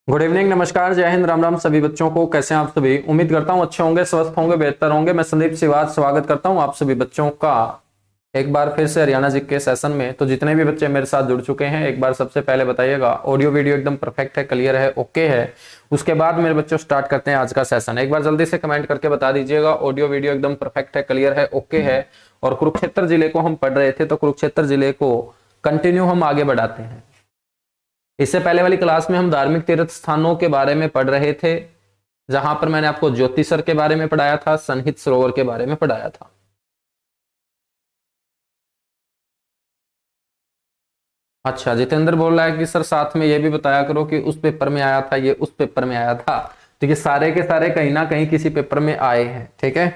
Good evening, नमस्कार, जय हिंद, राम राम सभी बच्चों को। कैसे हैं आप सभी? उम्मीद करता हूं अच्छे होंगे, स्वस्थ होंगे, बेहतर होंगे। मैं संदीप श्रीवास्तव स्वागत करता हूं आप सभी बच्चों का एक बार फिर से हरियाणा जी के सेशन में। तो जितने भी बच्चे मेरे साथ जुड़ चुके हैं, एक बार सबसे पहले बताइएगा ऑडियो वीडियो एकदम परफेक्ट है, क्लियर है, ओके है। उसके बाद मेरे बच्चों स्टार्ट करते हैं आज का सेशन। एक बार जल्दी से कमेंट करके बता दीजिएगा ऑडियो वीडियो एकदम परफेक्ट है, क्लियर है, ओके है। और कुरुक्षेत्र जिले को हम पढ़ रहे थे, तो कुरुक्षेत्र जिले को कंटिन्यू हम आगे बढ़ाते हैं। इससे पहले वाली क्लास में हम धार्मिक तीर्थ स्थानों के बारे में पढ़ रहे थे, जहां पर मैंने आपको ज्योतिसर के बारे में पढ़ाया था, सनहित सरोवर के बारे में पढ़ाया था। अच्छा, जितेंद्र बोल रहा है कि सर साथ में ये भी बताया करो कि उस पेपर में आया था, ये उस पेपर में आया था। तो ये सारे के सारे कहीं ना कहीं किसी पेपर में आए हैं, ठीक है।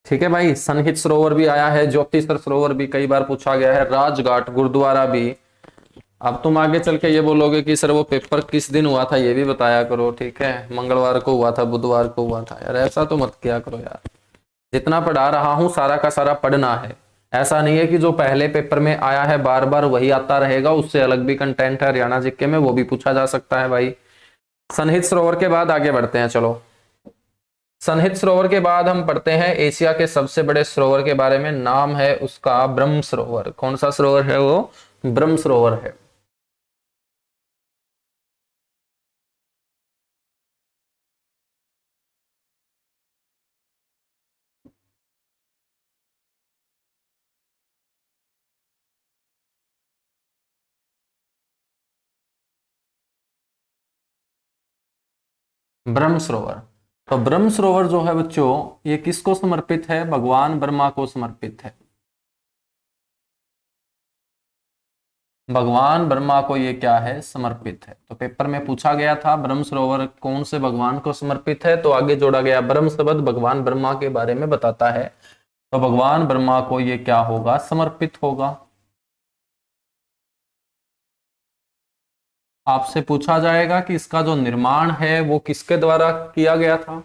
ठीक है भाई, सनहित सरोवर भी आया है, ज्योतिसर सरोवर भी कई बार पूछा गया है, राजघाट गुरुद्वारा भी। अब तुम आगे चल के ये बोलोगे कि सर वो पेपर किस दिन हुआ था, ये भी बताया करो, ठीक है। मंगलवार को हुआ था, बुधवार को हुआ था। यार ऐसा तो मत किया करो यार। जितना पढ़ा रहा हूं सारा का सारा पढ़ना है। ऐसा नहीं है कि जो पहले पेपर में आया है बार बार वही आता रहेगा, उससे अलग भी कंटेंट है हरियाणा जीके में, वो भी पूछा जा सकता है भाई। सनहित सरोवर के बाद आगे बढ़ते हैं, चलो। सनहित सरोवर के बाद हम पढ़ते हैं एशिया के सबसे बड़े सरोवर के बारे में। नाम है उसका ब्रह्म सरोवर। कौन सा सरोवर है वो? ब्रह्म सरोवर है। ब्रह्म सरोवर। तो ब्रह्म सरोवर जो है बच्चों, ये किसको समर्पित है? भगवान ब्रह्मा को समर्पित है। भगवान ब्रह्मा को ये क्या है? समर्पित है। तो पेपर में पूछा गया था ब्रह्म सरोवर कौन से भगवान को समर्पित है, तो आगे जोड़ा गया ब्रह्म शब्द भगवान ब्रह्मा के बारे में बताता है। तो भगवान ब्रह्मा को ये क्या होगा? समर्पित होगा। आपसे पूछा जाएगा कि इसका जो निर्माण है वो किसके द्वारा किया गया था।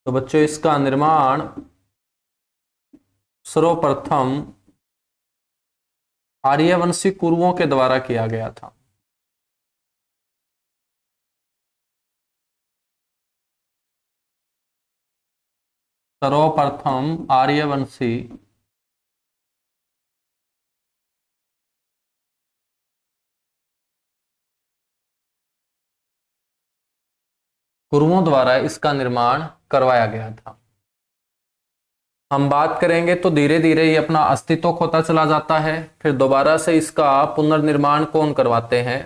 तो बच्चों इसका निर्माण सर्वप्रथम आर्यवंशी कुरुओं के द्वारा किया गया था। सर्वप्रथम आर्यवंशी कुरुओं द्वारा इसका निर्माण करवाया गया था। हम बात करेंगे तो धीरे धीरे ये अपना अस्तित्व खोता चला जाता है। फिर दोबारा से इसका पुनर्निर्माण कौन करवाते हैं?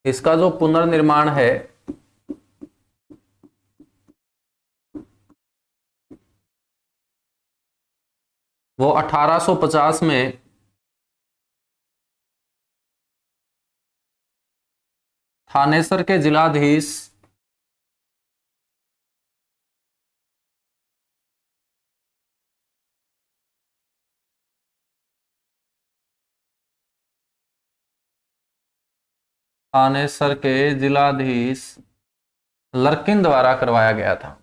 इसका जो पुनर्निर्माण है वो 1850 में थानेसर के जिलाधीश थानेसर के जिलाधीश लर्किन द्वारा करवाया गया था।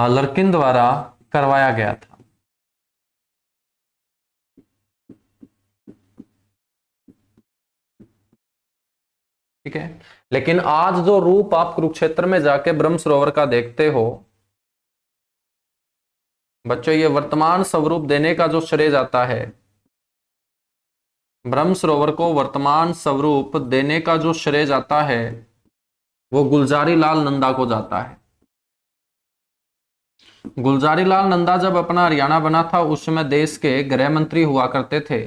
लर्किन द्वारा करवाया गया था। ठीक है। लेकिन आज जो रूप आप कुरुक्षेत्र में जाके ब्रह्म सरोवर का देखते हो बच्चों, ये वर्तमान स्वरूप देने का जो श्रेय जाता है, ब्रह्म सरोवर को वर्तमान स्वरूप देने का जो श्रेय जाता है वो गुलजारी लाल नंदा को जाता है। गुलजारी लाल नंदा जब अपना हरियाणा बना था उस समय देश के गृह मंत्री हुआ करते थे।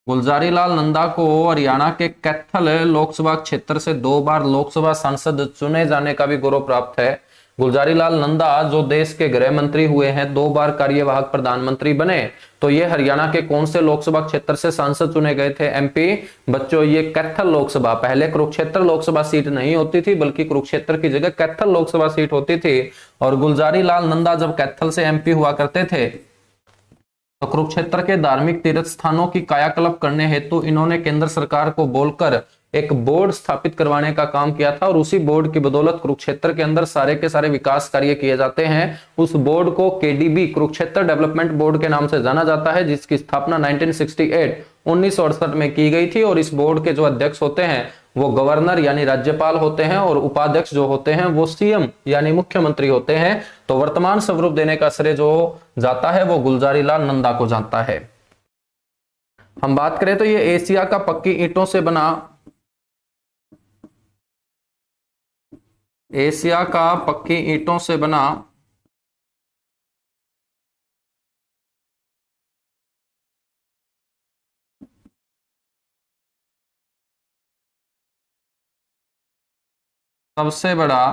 गुलजारी लाल नंदा को हरियाणा के कैथल लोकसभा क्षेत्र से 2 बार लोकसभा सांसद चुने जाने का भी गौरव प्राप्त है। गुलजारी लाल नंदा जो देश के गृह मंत्री हुए हैं, 2 बार कार्यवाहक प्रधानमंत्री बने, तो ये हरियाणा के कौन से लोकसभा क्षेत्र से सांसद चुने गए थे? एमपी बच्चों, ये कैथल लोकसभा, पहले कुरुक्षेत्र लोकसभा सीट नहीं होती थी बल्कि कुरुक्षेत्र की जगह कैथल लोकसभा सीट होती थी। और गुलजारी लाल नंदा जब कैथल से एमपी हुआ करते थे तो कुरुक्षेत्र के धार्मिक तीर्थ स्थानों की कायाकल्प करने हेतु इन्होंने केंद्र सरकार को बोलकर एक बोर्ड स्थापित करवाने का काम किया था, और उसी बोर्ड की बदौलत कुरुक्षेत्र के अंदर सारे के सारे विकास कार्य किए जाते हैं। उस बोर्ड को केडीबी, कुरुक्षेत्र डेवलपमेंट बोर्ड के नाम से जाना जाता है, जिसकी स्थापना 1968 में की गई थी। और इस बोर्ड के जो अध्यक्ष होते हैं वो गवर्नर यानी राज्यपाल होते हैं, और उपाध्यक्ष जो होते हैं वो सीएम यानी मुख्यमंत्री होते हैं। तो वर्तमान स्वरूप देने का श्रेय जो जाता है वो गुलजारी लाल नंदा को जाता है। हम बात करें तो ये एशिया का पक्की ईंटों से बना, एशिया का पक्की ईंटों से बना सबसे बड़ा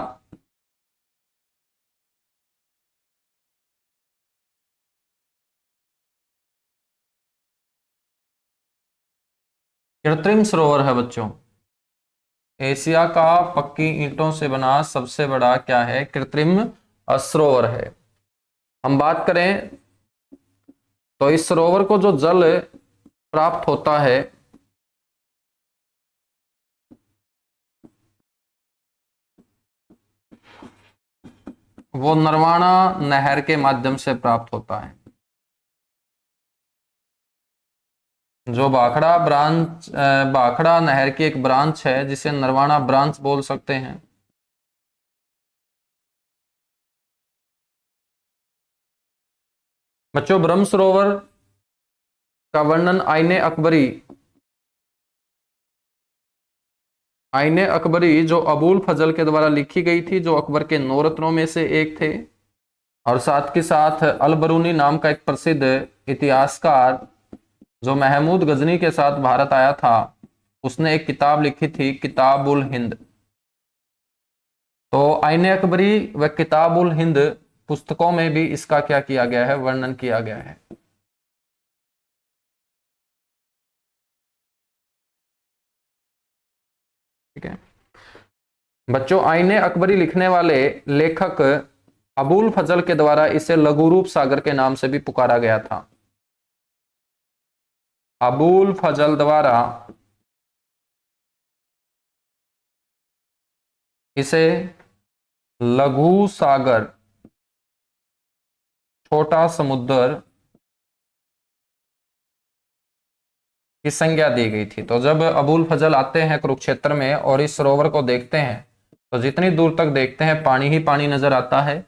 कृत्रिम सरोवर है बच्चों। एशिया का पक्की ईंटों से बना सबसे बड़ा क्या है? कृत्रिम सरोवर है। हम बात करें तो इस सरोवर को जो जल प्राप्त होता है वो नरवाना नहर के माध्यम से प्राप्त होता है। जो भाखड़ा नहर की एक ब्रांच है जिसे नरवाना ब्रांच बोल सकते हैं। बच्चों, ब्रह्म सरोवर का वर्णन आईने अकबरी जो अबुल फजल के द्वारा लिखी गई थी, जो अकबर के 9 रत्नों में से एक थे। और साथ के साथ अलबरूनी नाम का एक प्रसिद्ध इतिहासकार जो महमूद गजनी के साथ भारत आया था, उसने एक किताब लिखी थी, किताबुल हिंद। तो आईने अकबरी व किताबुल हिंद पुस्तकों में भी इसका क्या किया गया है? वर्णन किया गया है। ठीक है बच्चों, आईने अकबरी लिखने वाले लेखक अबुल फजल के द्वारा इसे लघु रूप सागर के नाम से भी पुकारा गया था। अबुल फजल द्वारा इसे लघु सागर, छोटा समुद्र की संज्ञा दी गई थी। तो जब अबुल फजल आते हैं कुरुक्षेत्र में और इस सरोवर को देखते हैं तो जितनी दूर तक देखते हैं पानी ही पानी नजर आता है।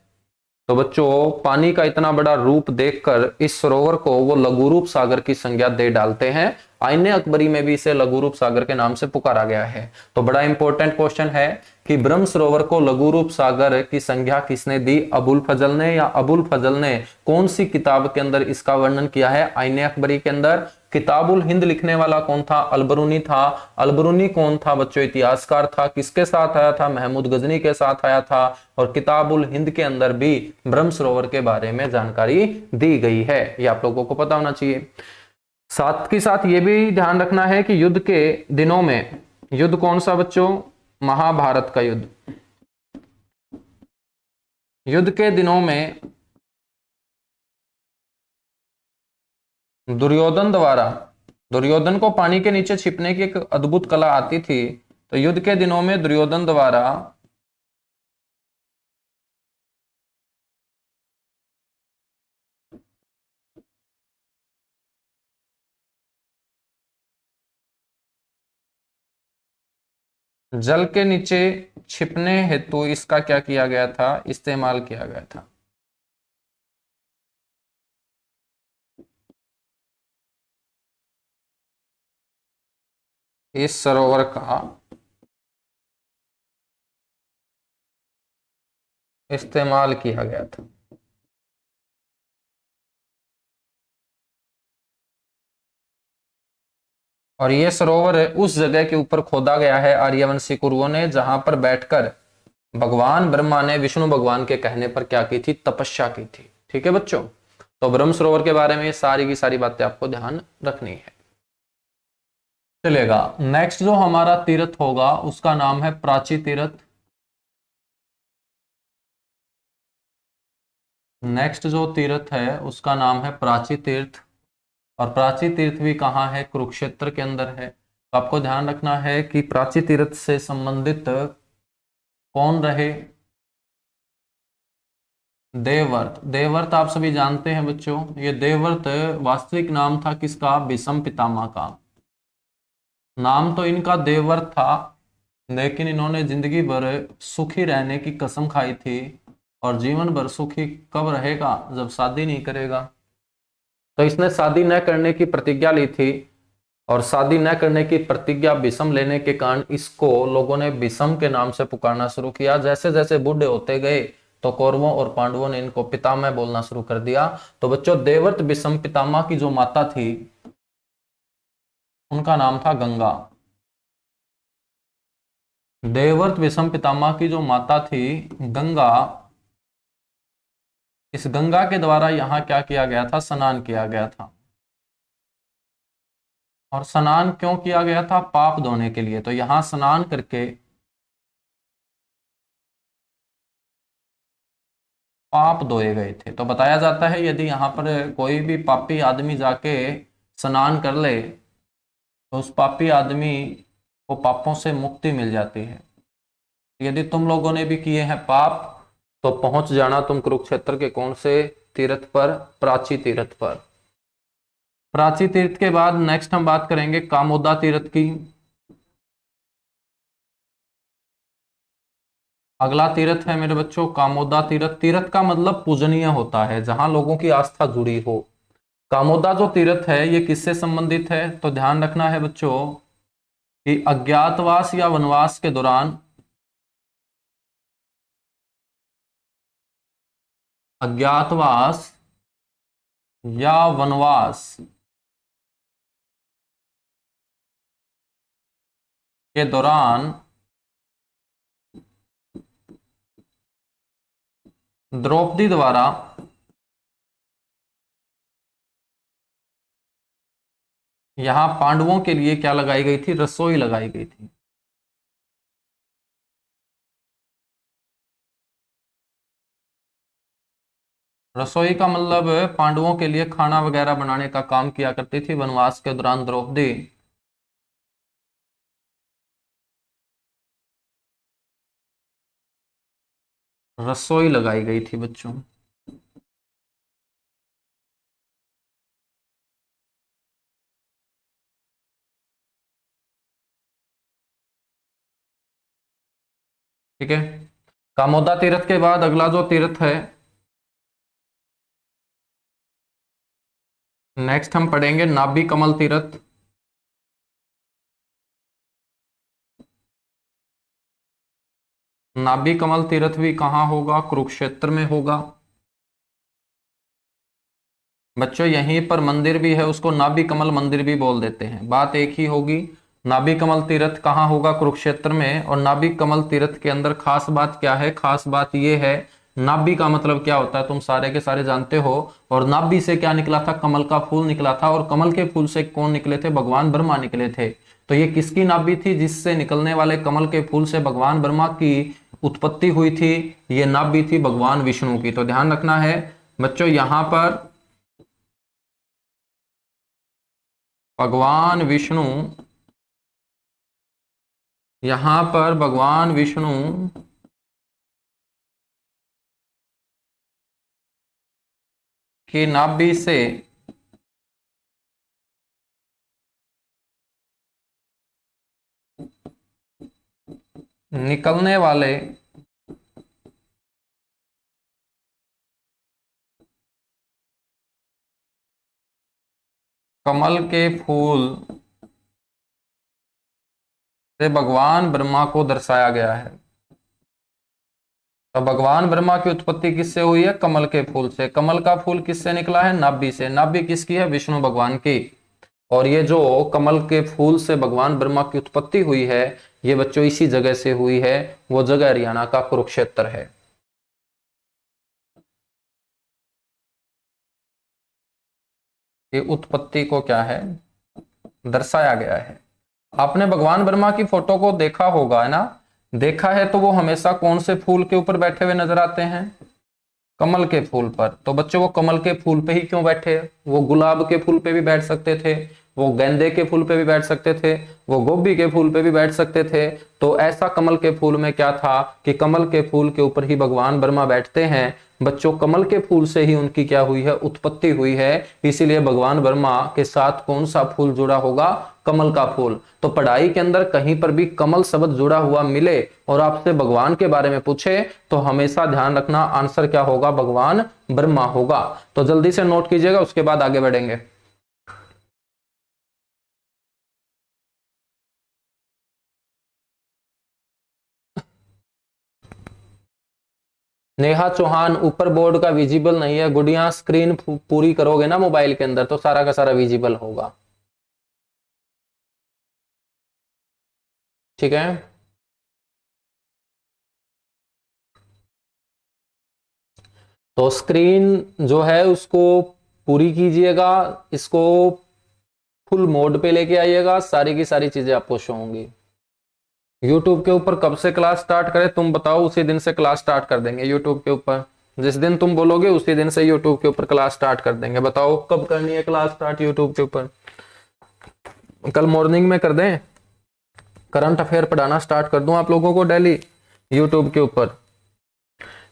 तो बच्चों, पानी का इतना बड़ा रूप देखकर इस सरोवर को वो लघु रूप सागर की संज्ञा दे डालते हैं। आईने अकबरी में भी इसे लघु रूप सागर के नाम से पुकारा गया है। तो बड़ा इंपॉर्टेंट क्वेश्चन है कि ब्रह्म सरोवर को लघु रूप सागर की संज्ञा किसने दी? अबुल फजल ने, या अबुल फजल ने कौन सी किताब के अंदर इसका वर्णन किया है? आईने अकबरी के अंदर। किताबुल हिंद लिखने वाला कौन था? अलबरूनी था। अलबरूनी कौन था बच्चों? इतिहासकार था। किसके साथ आया था? महमूद गजनी के साथ आया था। और किताबुल हिंद के अंदर भी ब्रह्म सरोवर के बारे में जानकारी दी गई है, ये आप लोगों को पता होना चाहिए। साथ के साथ ये भी ध्यान रखना है कि युद्ध के दिनों में, युद्ध कौन सा बच्चों? महाभारत का युद्ध। युद्ध के दिनों में दुर्योधन को पानी के नीचे छिपने की एक अद्भुत कला आती थी। तो युद्ध के दिनों में दुर्योधन द्वारा जल के नीचे छिपने हेतु इसका क्या किया गया था? इस्तेमाल किया गया था। इस सरोवर का इस्तेमाल किया गया था। और ये सरोवर उस जगह के ऊपर खोदा गया है आर्यवंशी कुरुओं ने, जहां पर बैठकर भगवान ब्रह्मा ने विष्णु भगवान के कहने पर क्या की थी? तपस्या की थी। ठीक है बच्चों, तो ब्रह्म सरोवर के बारे में सारी की सारी बातें आपको ध्यान रखनी है। चलेगा, नेक्स्ट जो हमारा तीर्थ होगा उसका नाम है प्राची तीर्थ। नेक्स्ट जो तीर्थ है उसका नाम है प्राची तीर्थ, और प्राची तीर्थ भी कहाँ है? कुरुक्षेत्र के अंदर है। तो आपको ध्यान रखना है कि प्राची तीर्थ से संबंधित कौन रहे? देवव्रत। देवव्रत आप सभी जानते हैं बच्चों, ये देवव्रत वास्तविक नाम था किसका? भीष्म पितामह का। नाम तो इनका देवव्रत था, लेकिन इन्होंने जिंदगी भर सुखी रहने की कसम खाई थी, और जीवन भर सुखी कब रहेगा? जब शादी नहीं करेगा। तो इसने शादी न करने की प्रतिज्ञा ली थी, और शादी न करने की प्रतिज्ञा भीष्म लेने के कारण इसको लोगों ने भीष्म के नाम से पुकारना शुरू किया। जैसे जैसे बूढ़े होते गए तो कौरवों और पांडवों ने इनको पितामह बोलना शुरू कर दिया। तो बच्चों, देवव्रत भीष्म पितामह की जो माता थी उनका नाम था गंगा। देवव्रत भीष्म पितामह की जो माता थी गंगा, इस गंगा के द्वारा यहाँ क्या किया गया था? स्नान किया गया था। और स्नान क्यों किया गया था? पाप धोने के लिए। तो यहां स्नान करके पाप धोए गए थे। तो बताया जाता है यदि यहाँ पर कोई भी पापी आदमी जाके स्नान कर ले तो उस पापी आदमी को पापों से मुक्ति मिल जाती है। यदि तुम लोगों ने भी किए हैं पाप तो पहुंच जाना तुम कुरुक्षेत्र के कौन से तीर्थ पर? प्राची तीर्थ पर। प्राची तीर्थ के बाद नेक्स्ट हम बात करेंगे कामोदा तीर्थ की। अगला तीर्थ है मेरे बच्चों कामोदा तीर्थ। तीर्थ का मतलब पूजनीय होता है, जहां लोगों की आस्था जुड़ी हो। कामोदा जो तीर्थ है ये किससे संबंधित है? तो ध्यान रखना है बच्चों कि अज्ञातवास या वनवास के दौरान, अज्ञातवास या वनवास के दौरान द्रौपदी द्वारा यहां पांडवों के लिए क्या लगाई गई थी? रसोई लगाई गई थी। रसोई का मतलब पांडवों के लिए खाना वगैरह बनाने का काम किया करती थी वनवास के दौरान द्रौपदी। रसोई लगाई गई थी बच्चों। ठीक है, कामोदा तीर्थ के बाद अगला जो तीर्थ है नेक्स्ट हम पढ़ेंगे नाभि कमल तीर्थ। नाभि कमल तीर्थ भी कहां होगा? कुरुक्षेत्र में होगा। बच्चों यहीं पर मंदिर भी है, उसको नाभि कमल मंदिर भी बोल देते हैं, बात एक ही होगी। नाभि कमल तीर्थ कहाँ होगा? कुरुक्षेत्र में। और नाभि कमल तीर्थ के अंदर खास बात क्या है? खास बात यह है, नाभि का मतलब क्या होता है तुम सारे के सारे जानते हो। और नाभि से क्या निकला था? कमल का फूल निकला था। और कमल के फूल से कौन निकले थे? भगवान ब्रह्मा निकले थे। तो ये किसकी नाभि थी? जिससे निकलने वाले कमल के फूल से भगवान ब्रह्मा की उत्पत्ति हुई थी। ये नाभि थी भगवान विष्णु की। तो ध्यान रखना है बच्चों, यहां पर भगवान विष्णु, यहां पर भगवान विष्णु की नाभि से निकलने वाले कमल के फूल से भगवान ब्रह्मा को दर्शाया गया है। तो भगवान ब्रह्मा की उत्पत्ति किससे हुई है? कमल के फूल से। कमल का फूल किससे निकला है? नाभि से। नाभि किसकी है? विष्णु भगवान की। और ये जो कमल के फूल से भगवान ब्रह्मा की उत्पत्ति हुई है, ये बच्चों इसी जगह से हुई है, वो जगह हरियाणा का कुरुक्षेत्र है। ये उत्पत्ति को क्या है, दर्शाया गया है। आपने भगवान ब्रह्मा की फोटो को देखा होगा, है ना? देखा है तो वो हमेशा कौन से फूल के ऊपर बैठे हुए नजर आते हैं? कमल के फूल पर। तो बच्चों वो कमल के फूल पे ही क्यों बैठे? वो गुलाब के फूल पे भी बैठ सकते थे, वो गेंदे के फूल पे भी बैठ सकते थे, वो गोभी के फूल पे भी बैठ सकते थे। तो ऐसा कमल के फूल में क्या था कि कमल के फूल के ऊपर ही भगवान ब्रह्मा बैठते हैं। बच्चों कमल के फूल से ही उनकी क्या हुई है, उत्पत्ति हुई है। इसीलिए भगवान ब्रह्मा के साथ कौन सा फूल जुड़ा होगा? कमल का फूल। तो पढ़ाई के अंदर कहीं पर भी कमल शब्द जुड़ा हुआ मिले और आपसे भगवान के बारे में पूछे तो हमेशा ध्यान रखना आंसर क्या होगा, भगवान ब्रह्मा होगा। तो जल्दी से नोट कीजिएगा, उसके बाद आगे बढ़ेंगे। नेहा चौहान, ऊपर बोर्ड का विजिबल नहीं है। गुड़िया स्क्रीन पूरी करोगे ना मोबाइल के अंदर तो सारा का सारा विजिबल होगा, ठीक है? तो स्क्रीन जो है उसको पूरी कीजिएगा, इसको फुल मोड पे लेके आइएगा, सारी की सारी चीजें आपको शो होंगी। यूट्यूब के ऊपर कब से क्लास स्टार्ट करें तुम बताओ, उसी दिन से क्लास स्टार्ट कर देंगे यूट्यूब के ऊपर। जिस दिन तुम बोलोगे उसी दिन से यूट्यूब के ऊपर क्लास स्टार्ट कर देंगे। बताओ कब करनी है क्लास स्टार्ट यूट्यूब के ऊपर? कल मॉर्निंग में कर दें? करंट अफेयर पढ़ाना स्टार्ट कर दूं आप लोगों को डेली यूट्यूब के ऊपर?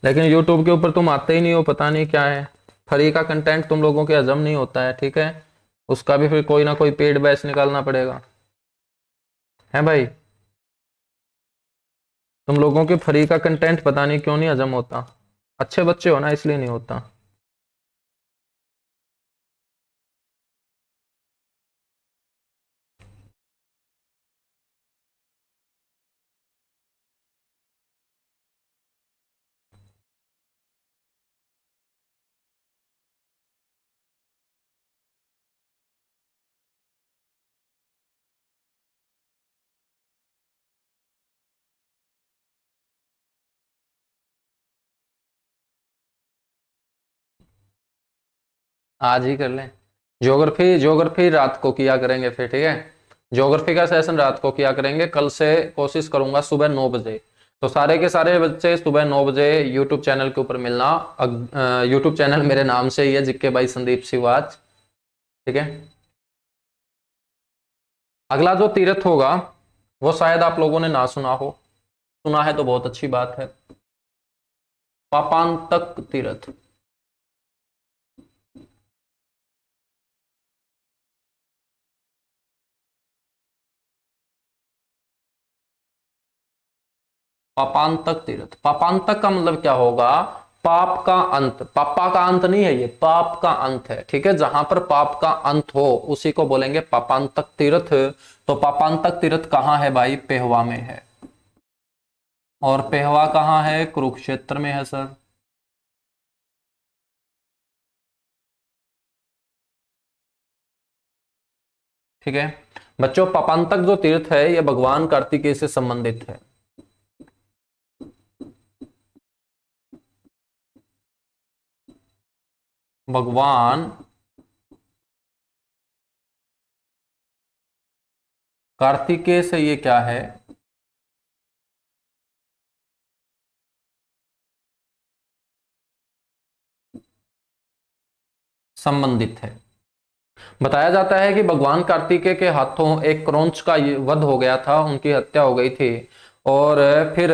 लेकिन यूट्यूब के ऊपर तुम आते ही नहीं हो, पता नहीं क्या है। फ्री का कंटेंट तुम लोगों के हजम नहीं होता है, ठीक है? उसका भी फिर कोई ना कोई पेड बैच निकालना पड़ेगा, है भाई? तुम लोगों के फ्री का कंटेंट पता नहीं क्यों नहीं हजम होता। अच्छे बच्चे हो ना, इसलिए नहीं होता। आज ही कर लें। ज्योग्राफी, ज्योग्राफी रात को किया करेंगे फिर, ठीक है? ज्योग्राफी का सेशन रात को किया करेंगे। कल से कोशिश करूंगा सुबह 9 बजे। तो सारे के सारे बच्चे सुबह 9 बजे यूट्यूब चैनल के ऊपर मिलना। यूट्यूब चैनल मेरे नाम से ही है, जिक्के भाई संदीप सिवाच, ठीक है? अगला जो तीर्थ होगा वो शायद आप लोगों ने ना सुना हो, सुना है तो बहुत अच्छी बात है। पापांतक तीर्थ। पापांतक तीर्थ, पापांतक का मतलब क्या होगा? पाप का अंत। पापा का अंत नहीं है, ये पाप का अंत है, ठीक है? जहां पर पाप का अंत हो उसी को बोलेंगे पापांतक तीर्थ। तो पापांतक तीर्थ कहाँ है भाई? पेहवा में है। और पेहवा कहाँ है? कुरुक्षेत्र में है सर। ठीक है बच्चों, पापांतक जो तीर्थ है ये भगवान कार्तिकेय से संबंधित है। भगवान कार्तिकेय से ये क्या है? संबंधित है। बताया जाता है कि भगवान कार्तिकेय के हाथों एक क्रौंच का वध हो गया था, उनकी हत्या हो गई थी। और फिर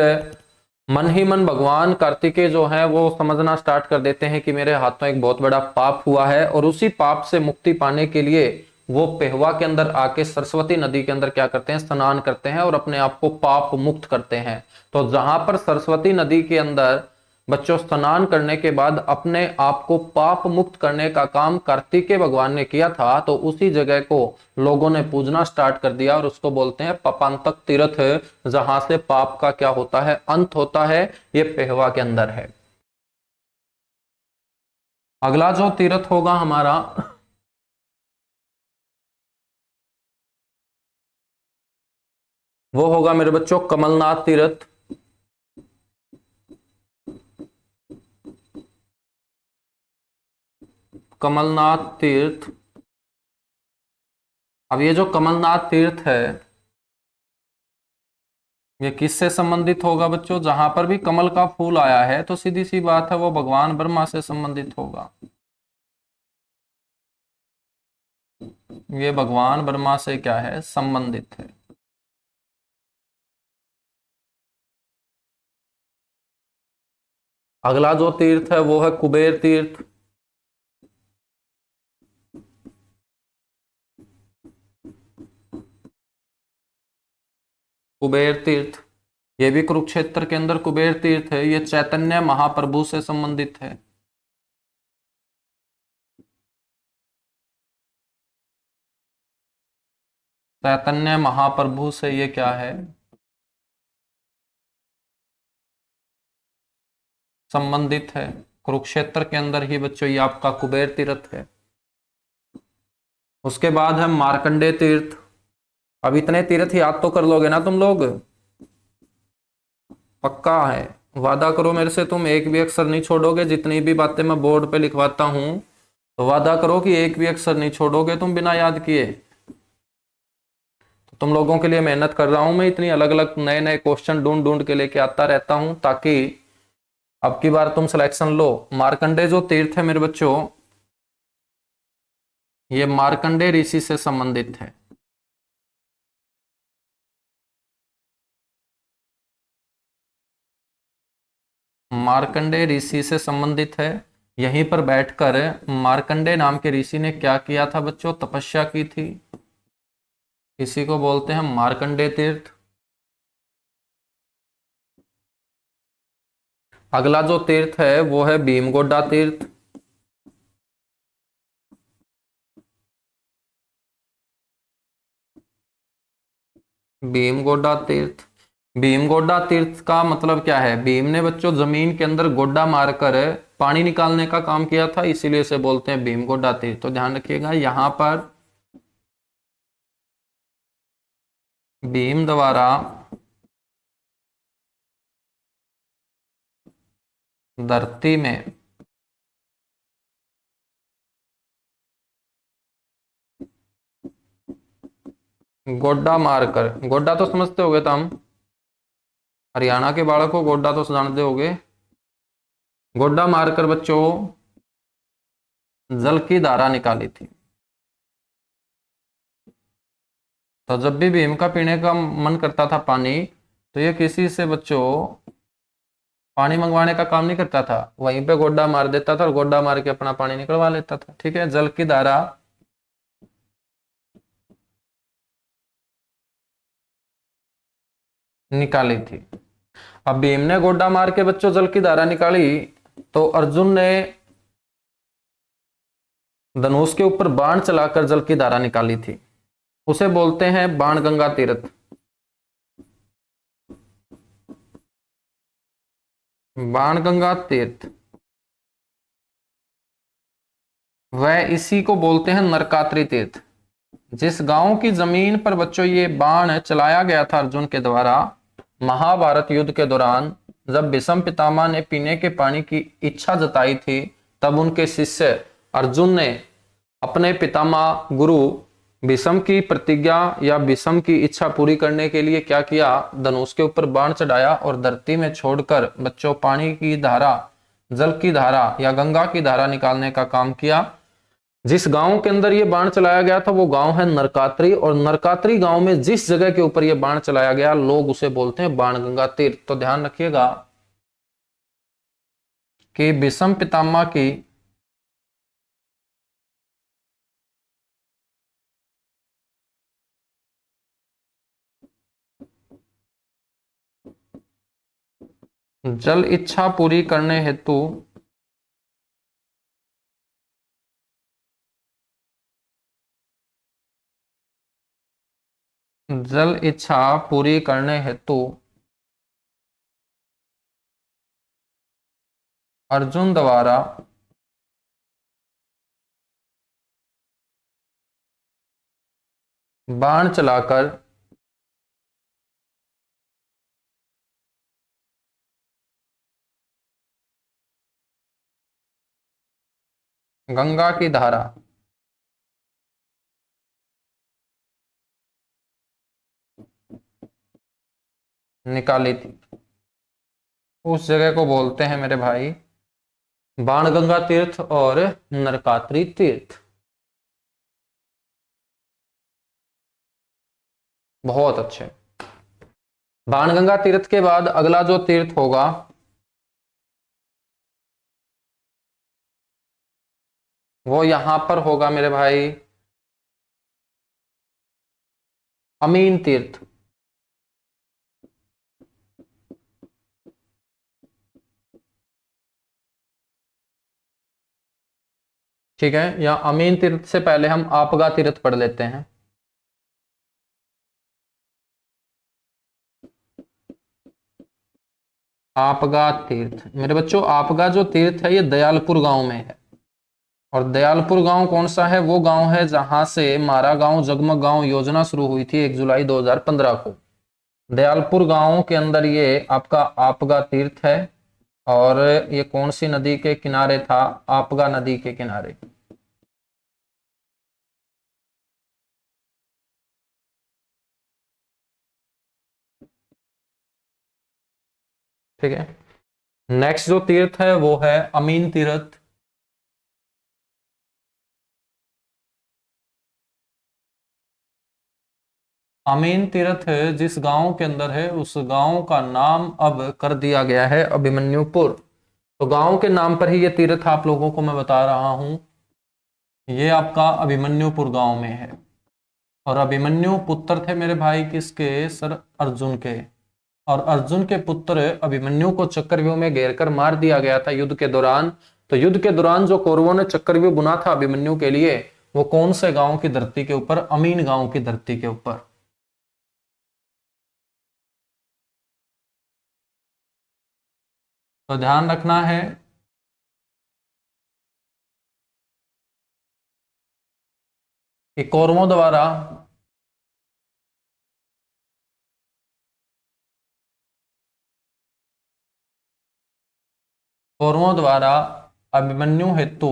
मन ही मन भगवान कार्तिकेय जो है वो समझना स्टार्ट कर देते हैं कि मेरे हाथों एक बहुत बड़ा पाप हुआ है, और उसी पाप से मुक्ति पाने के लिए वो पेहवा के अंदर आके सरस्वती नदी के अंदर क्या करते हैं? स्नान करते हैं और अपने आप को पाप मुक्त करते हैं। तो जहां पर सरस्वती नदी के अंदर बच्चों स्नान करने के बाद अपने आप को पाप मुक्त करने का काम कार्तिकेय भगवान ने किया था, तो उसी जगह को लोगों ने पूजना स्टार्ट कर दिया और उसको बोलते हैं पापांतक तीर्थ, जहां से पाप का क्या होता है? अंत होता है। ये पेहवा के अंदर है। अगला जो तीर्थ होगा हमारा वो होगा मेरे बच्चों कमलनाथ तीर्थ। कमलनाथ तीर्थ। अब ये जो कमलनाथ तीर्थ है ये किससे संबंधित होगा बच्चों? जहां पर भी कमल का फूल आया है तो सीधी सी बात है वो भगवान ब्रह्मा से संबंधित होगा। ये भगवान ब्रह्मा से क्या है? संबंधित है। अगला जो तीर्थ है वो है कुबेर तीर्थ। कुबेर तीर्थ, ये भी कुरुक्षेत्र के अंदर कुबेर तीर्थ है। ये चैतन्य महाप्रभु से संबंधित है। चैतन्य महाप्रभु से ये क्या है? संबंधित है। कुरुक्षेत्र के अंदर ही बच्चों ये आपका कुबेर तीर्थ है। उसके बाद है मार्कंडे तीर्थ। अब इतने तीर्थ याद तो कर लोगे ना तुम लोग? पक्का है? वादा करो मेरे से तुम एक भी अक्षर नहीं छोड़ोगे। जितनी भी बातें मैं बोर्ड पे लिखवाता हूं तो वादा करो कि एक भी अक्षर नहीं छोड़ोगे तुम बिना याद किए। तो तुम लोगों के लिए मेहनत कर रहा हूं मैं, इतनी अलग अलग नए नए क्वेश्चन ढूंढ ढूंढ के लेके आता रहता हूं ताकि अब की बार तुम सिलेक्शन लो। मार्कंडे जो तीर्थ है मेरे बच्चों, ये मार्कंडे ऋषि से संबंधित है। मार्कंडे ऋषि से संबंधित है। यहीं पर बैठकर मार्कंडे नाम के ऋषि ने क्या किया था बच्चों? तपस्या की थी। इसी को बोलते हैं मार्कंडे तीर्थ। अगला जो तीर्थ है वो है भीमगोडा तीर्थ। भीमगोडा तीर्थ। भीमगोडा तीर्थ का मतलब क्या है? भीम ने बच्चों जमीन के अंदर गोड्डा मारकर पानी निकालने का काम किया था, इसीलिए इसे बोलते हैं भीमगोडा तीर्थ। तो ध्यान रखिएगा यहां पर भीम द्वारा धरती में गोड्डा मारकर, गोड्डा तो समझते होगे तुम, हरियाणा के बालक को गोड्डा तो जानते होगे। गोड्डा मारकर बच्चों जल की धारा निकाली थी। तो जब भी भीम का पीने का मन करता था पानी, तो ये किसी से बच्चों पानी मंगवाने का काम नहीं करता था, वहीं पे गोड्डा मार देता था और गोड्डा मार के अपना पानी निकलवा लेता था। ठीक है, जल की धारा निकाली थी। अब भीम ने गोड्डा मार के बच्चों जल की धारा निकाली, तो अर्जुन ने धनुष के ऊपर बाण चलाकर जल की धारा निकाली थी। उसे बोलते हैं बाण गंगा तीर्थ। बाण गंगा तीर्थ वह इसी को बोलते हैं नरकात्री तीर्थ। जिस गांव की जमीन पर बच्चों ये बाण चलाया गया था अर्जुन के द्वारा महाभारत युद्ध के दौरान, जब भीष्म पितामह ने पीने के पानी की इच्छा जताई थी, तब उनके शिष्य अर्जुन ने अपने पितामह गुरु भीष्म की प्रतिज्ञा या भीष्म की इच्छा पूरी करने के लिए क्या किया? धनुष के ऊपर बाण चढ़ाया और धरती में छोड़कर बच्चों पानी की धारा, जल की धारा या गंगा की धारा निकालने का काम किया। जिस गांव के अंदर ये बाण चलाया गया था वो गांव है नरकात्री, और नरकात्री गांव में जिस जगह के ऊपर ये बाण चलाया गया लोग उसे बोलते हैं बाण गंगा तीर्थ। तो ध्यान रखिएगा कि भीष्म पितामह की जल इच्छा पूरी करने हेतु जल इच्छा पूरी करने हेतु अर्जुन द्वारा बाण चलाकर गंगा की धारा निकाली थी, उस जगह को बोलते हैं मेरे भाई बाणगंगा तीर्थ और नरकात्री तीर्थ। बहुत अच्छे। बाणगंगा तीर्थ के बाद अगला जो तीर्थ होगा वो यहां पर होगा मेरे भाई अमीन तीर्थ। ठीक है, या अमीन तीर्थ से पहले हम आपगा तीर्थ पढ़ लेते हैं। आपगा तीर्थ मेरे बच्चों, आपगा जो तीर्थ है ये दयालपुर गांव में है। और दयालपुर गांव कौन सा है? वो गांव है जहां से मारा गांव जगमग गांव योजना शुरू हुई थी 1 जुलाई 2015 को। दयालपुर गांव के अंदर ये आपका आपगा तीर्थ है। और ये कौन सी नदी के किनारे था? आपगा नदी के किनारे। ठीक है, नेक्स्ट जो तीर्थ है वो है अमीन तीर्थ। अमीन तीर्थ जिस गांव के अंदर है उस गांव का नाम अब कर दिया गया है अभिमन्युपुर। तो गांव के नाम पर ही ये तीर्थ आप लोगों को मैं बता रहा हूं, ये आपका अभिमन्युपुर गांव में है। और अभिमन्यु पुत्र थे मेरे भाई किसके? सर अर्जुन के। और अर्जुन के पुत्र अभिमन्यु को चक्रव्यूह में घेरकर मार दिया गया था युद्ध के दौरान। तो युद्ध के दौरान जो कौरवों ने चक्रव्यूह बुना था अभिमन्यु के लिए, वो कौन से गांव की धरती के ऊपर? अमीन गांव की धरती के ऊपर। तो ध्यान रखना है कि कौरवों द्वारा अभिमन्यु हेतु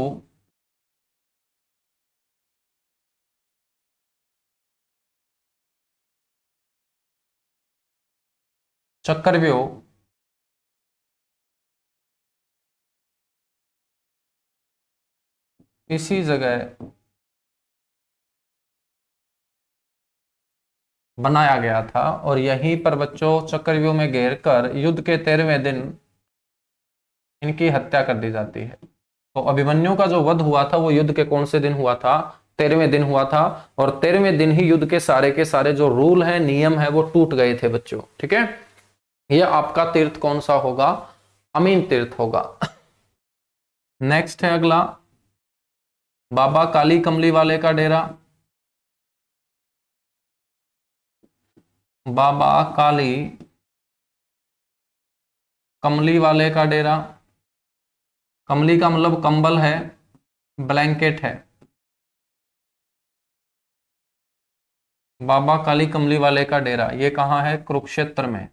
चक्रव्यूह इसी जगह बनाया गया था। और यहीं पर बच्चों चक्रव्यूह में घेर कर युद्ध के 13वें दिन इनकी हत्या कर दी जाती है। तो अभिमन्यु का जो वध हुआ था वो युद्ध के कौन से दिन हुआ था? 13वें दिन हुआ था। और 13वें दिन ही युद्ध के सारे जो रूल हैं नियम है वो टूट गए थे बच्चों। ठीक है, ये आपका तीर्थ कौन सा होगा? अमीन तीर्थ होगा। नेक्स्ट है अगला बाबा काली कमली वाले का डेरा। बाबा काली कमली वाले का डेरा। कमली का मतलब कंबल है, ब्लैंकेट है। बाबा काली कमली वाले का डेरा ये कहाँ है? कुरुक्षेत्र में।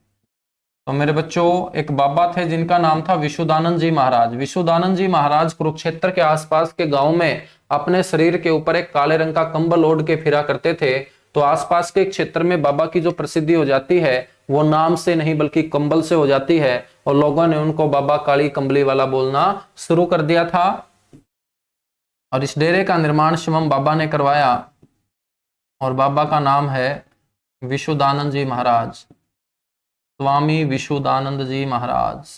तो मेरे बच्चों एक बाबा थे जिनका नाम था विशुद्धानंद जी महाराज। विशुद्धानंद जी महाराज कुरुक्षेत्र के आसपास के गांव में अपने शरीर के ऊपर एक काले रंग का कंबल ओढ़ के फिरा करते थे। तो आसपास के क्षेत्र में बाबा की जो प्रसिद्धि हो जाती है वो नाम से नहीं बल्कि कंबल से हो जाती है। और लोगों ने उनको बाबा काली कंबली वाला बोलना शुरू कर दिया था। और इस डेरे का निर्माण शिवम बाबा ने करवाया। और बाबा का नाम है विशुद्धानंद जी महाराज, स्वामी विशुद्धानंद जी महाराज।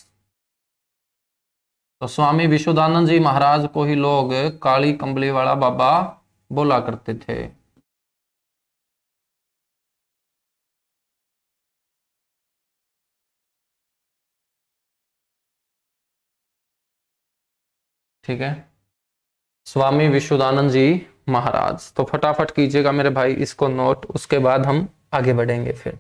तो स्वामी विशुद्धानंद जी महाराज को ही लोग काली कंबली वाला बाबा बोला करते थे। ठीक है, स्वामी विशुद्धानंद जी महाराज। तो फटाफट कीजिएगा मेरे भाई इसको नोट, उसके बाद हम आगे बढ़ेंगे फिर।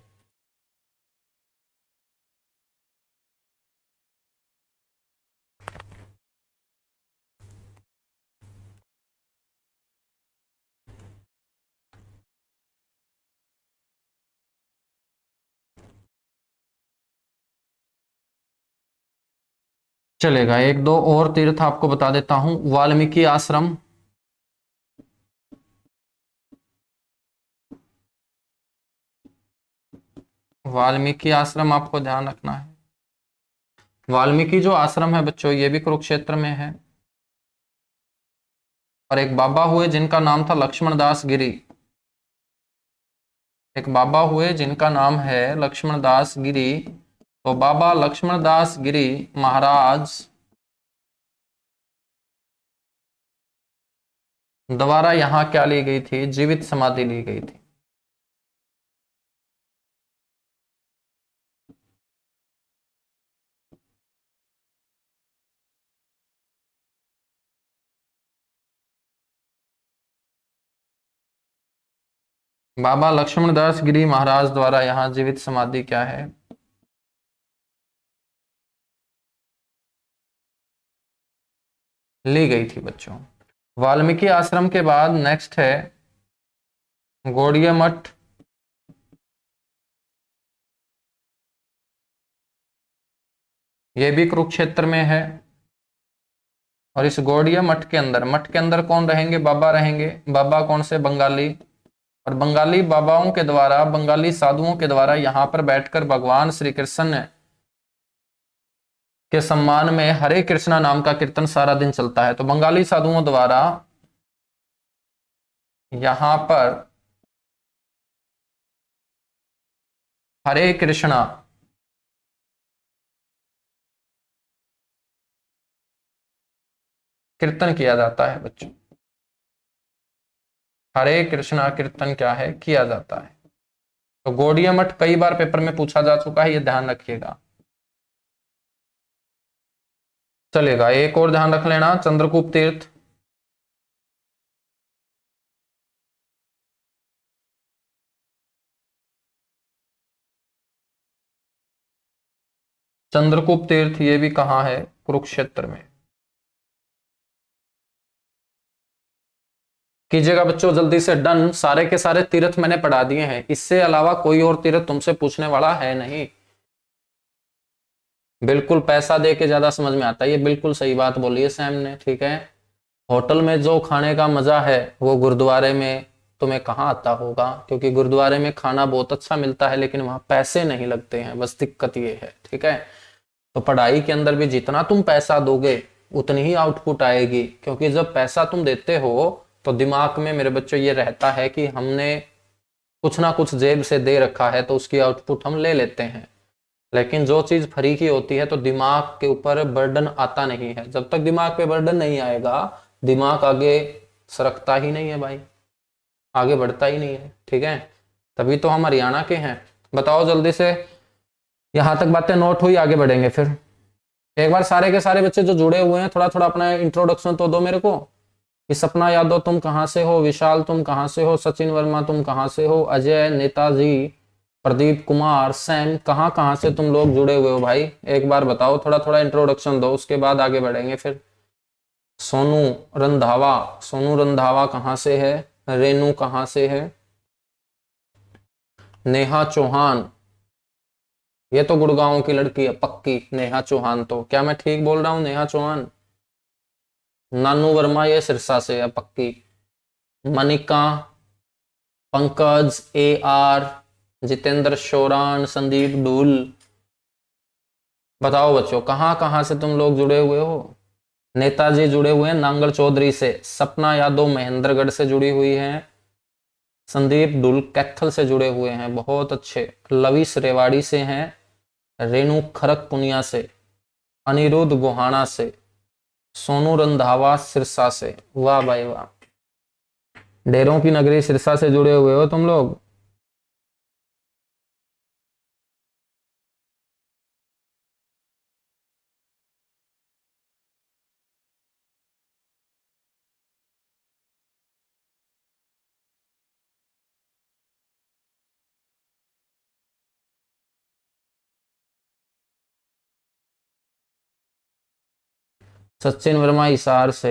चलेगा, एक दो और तीर्थ आपको बता देता हूं। वाल्मीकि आश्रम, वाल्मीकि आश्रम आपको ध्यान रखना है। वाल्मीकि जो आश्रम है बच्चों, ये भी कुरुक्षेत्र में है। और एक बाबा हुए जिनका नाम था लक्ष्मण दास गिरी, एक बाबा हुए जिनका नाम है लक्ष्मण दास गिरी। तो बाबा लक्ष्मण दास गिरी महाराज द्वारा यहाँ क्या ली गई थी? जीवित समाधि ली गई थी। बाबा लक्ष्मण दास गिरी महाराज द्वारा यहाँ जीवित समाधि क्या है? ली गई थी बच्चों। वाल्मीकि आश्रम के बाद नेक्स्ट है गौड़िया मठ। यह भी कुरुक्षेत्र में है। और इस गौड़िया मठ के अंदर कौन रहेंगे? बाबा रहेंगे। बाबा कौन से? बंगाली। और बंगाली बाबाओं के द्वारा, बंगाली साधुओं के द्वारा यहाँ पर बैठकर भगवान श्री कृष्ण के सम्मान में हरे कृष्णा नाम का कीर्तन सारा दिन चलता है। तो बंगाली साधुओं द्वारा यहाँ पर हरे कृष्णा कीर्तन किया जाता है बच्चों। हरे कृष्णा कीर्तन क्या है? किया जाता है। तो गौड़िया मठ कई बार पेपर में पूछा जा चुका है, ये ध्यान रखिएगा। चलेगा, एक और ध्यान रख लेना, चंद्रकूप तीर्थ। चंद्रकूप तीर्थ ये भी कहाँ है? कुरुक्षेत्र में। कीजिएगा बच्चों जल्दी से डन। सारे के सारे तीर्थ मैंने पढ़ा दिए हैं, इससे अलावा कोई और तीर्थ तुमसे पूछने वाला है नहीं। बिल्कुल पैसा दे के ज्यादा समझ में आता है, ये बिल्कुल सही बात बोली है सैम ने, ठीक है। होटल में जो खाने का मजा है वो गुरुद्वारे में तुम्हें कहाँ आता होगा, क्योंकि गुरुद्वारे में खाना बहुत अच्छा मिलता है लेकिन वहां पैसे नहीं लगते हैं, बस दिक्कत ये है, ठीक है। तो पढ़ाई के अंदर भी जितना तुम पैसा दोगे उतनी ही आउटपुट आएगी, क्योंकि जब पैसा तुम देते हो तो दिमाग में मेरे बच्चों ये रहता है कि हमने कुछ ना कुछ जेब से दे रखा है तो उसकी आउटपुट हम ले लेते हैं। लेकिन जो चीज फ्री की होती है तो दिमाग के ऊपर बर्डन आता नहीं है। जब तक दिमाग पे बर्डन नहीं आएगा दिमाग आगे सरकता ही नहीं है भाई, आगे बढ़ता ही नहीं है, ठीक है। तभी तो हम हरियाणा के हैं। बताओ जल्दी से, यहां तक बातें नोट हुई? आगे बढ़ेंगे फिर। एक बार सारे के सारे बच्चे जो जुड़े हुए हैं थोड़ा थोड़ा अपना इंट्रोडक्शन तो दो मेरे को, कि सपना यादव तुम कहाँ से हो, विशाल तुम कहाँ से हो, सचिन वर्मा तुम कहाँ से हो, अजय, नेताजी, प्रदीप कुमार, सैम, कहाँ कहाँ से तुम लोग जुड़े हुए हो भाई? एक बार बताओ, थोड़ा थोड़ा इंट्रोडक्शन दो, उसके बाद आगे बढ़ेंगे फिर। सोनू रंधावा, सोनू रंधावा कहाँ से है? रेनू कहाँ से है? नेहा चौहान, ये तो गुड़गांव की लड़की है पक्की, नेहा चौहान। तो क्या मैं ठीक बोल रहा हूँ? नेहा चौहान। नानू वर्मा ये सिरसा से है पक्की। मनिका, पंकज, AR, जितेंद्र शोरान, संदीप डूल। बताओ बच्चों कहाँ कहाँ से तुम लोग जुड़े हुए हो? नेताजी जुड़े हुए हैं नांगल चौधरी से, सपना यादव महेंद्रगढ़ से जुड़ी हुई है, संदीप डुल कैथल से जुड़े हुए हैं, बहुत अच्छे। लविश रेवाड़ी से हैं, रेणु खरक पुनिया से, अनिरुद्ध गोहाना से, सोनू रंधावा सिरसा से। वाह भाई वाह, डेरों की नगरी सिरसा से जुड़े हुए हो तुम लोग। सचिन वर्मा हिसार से,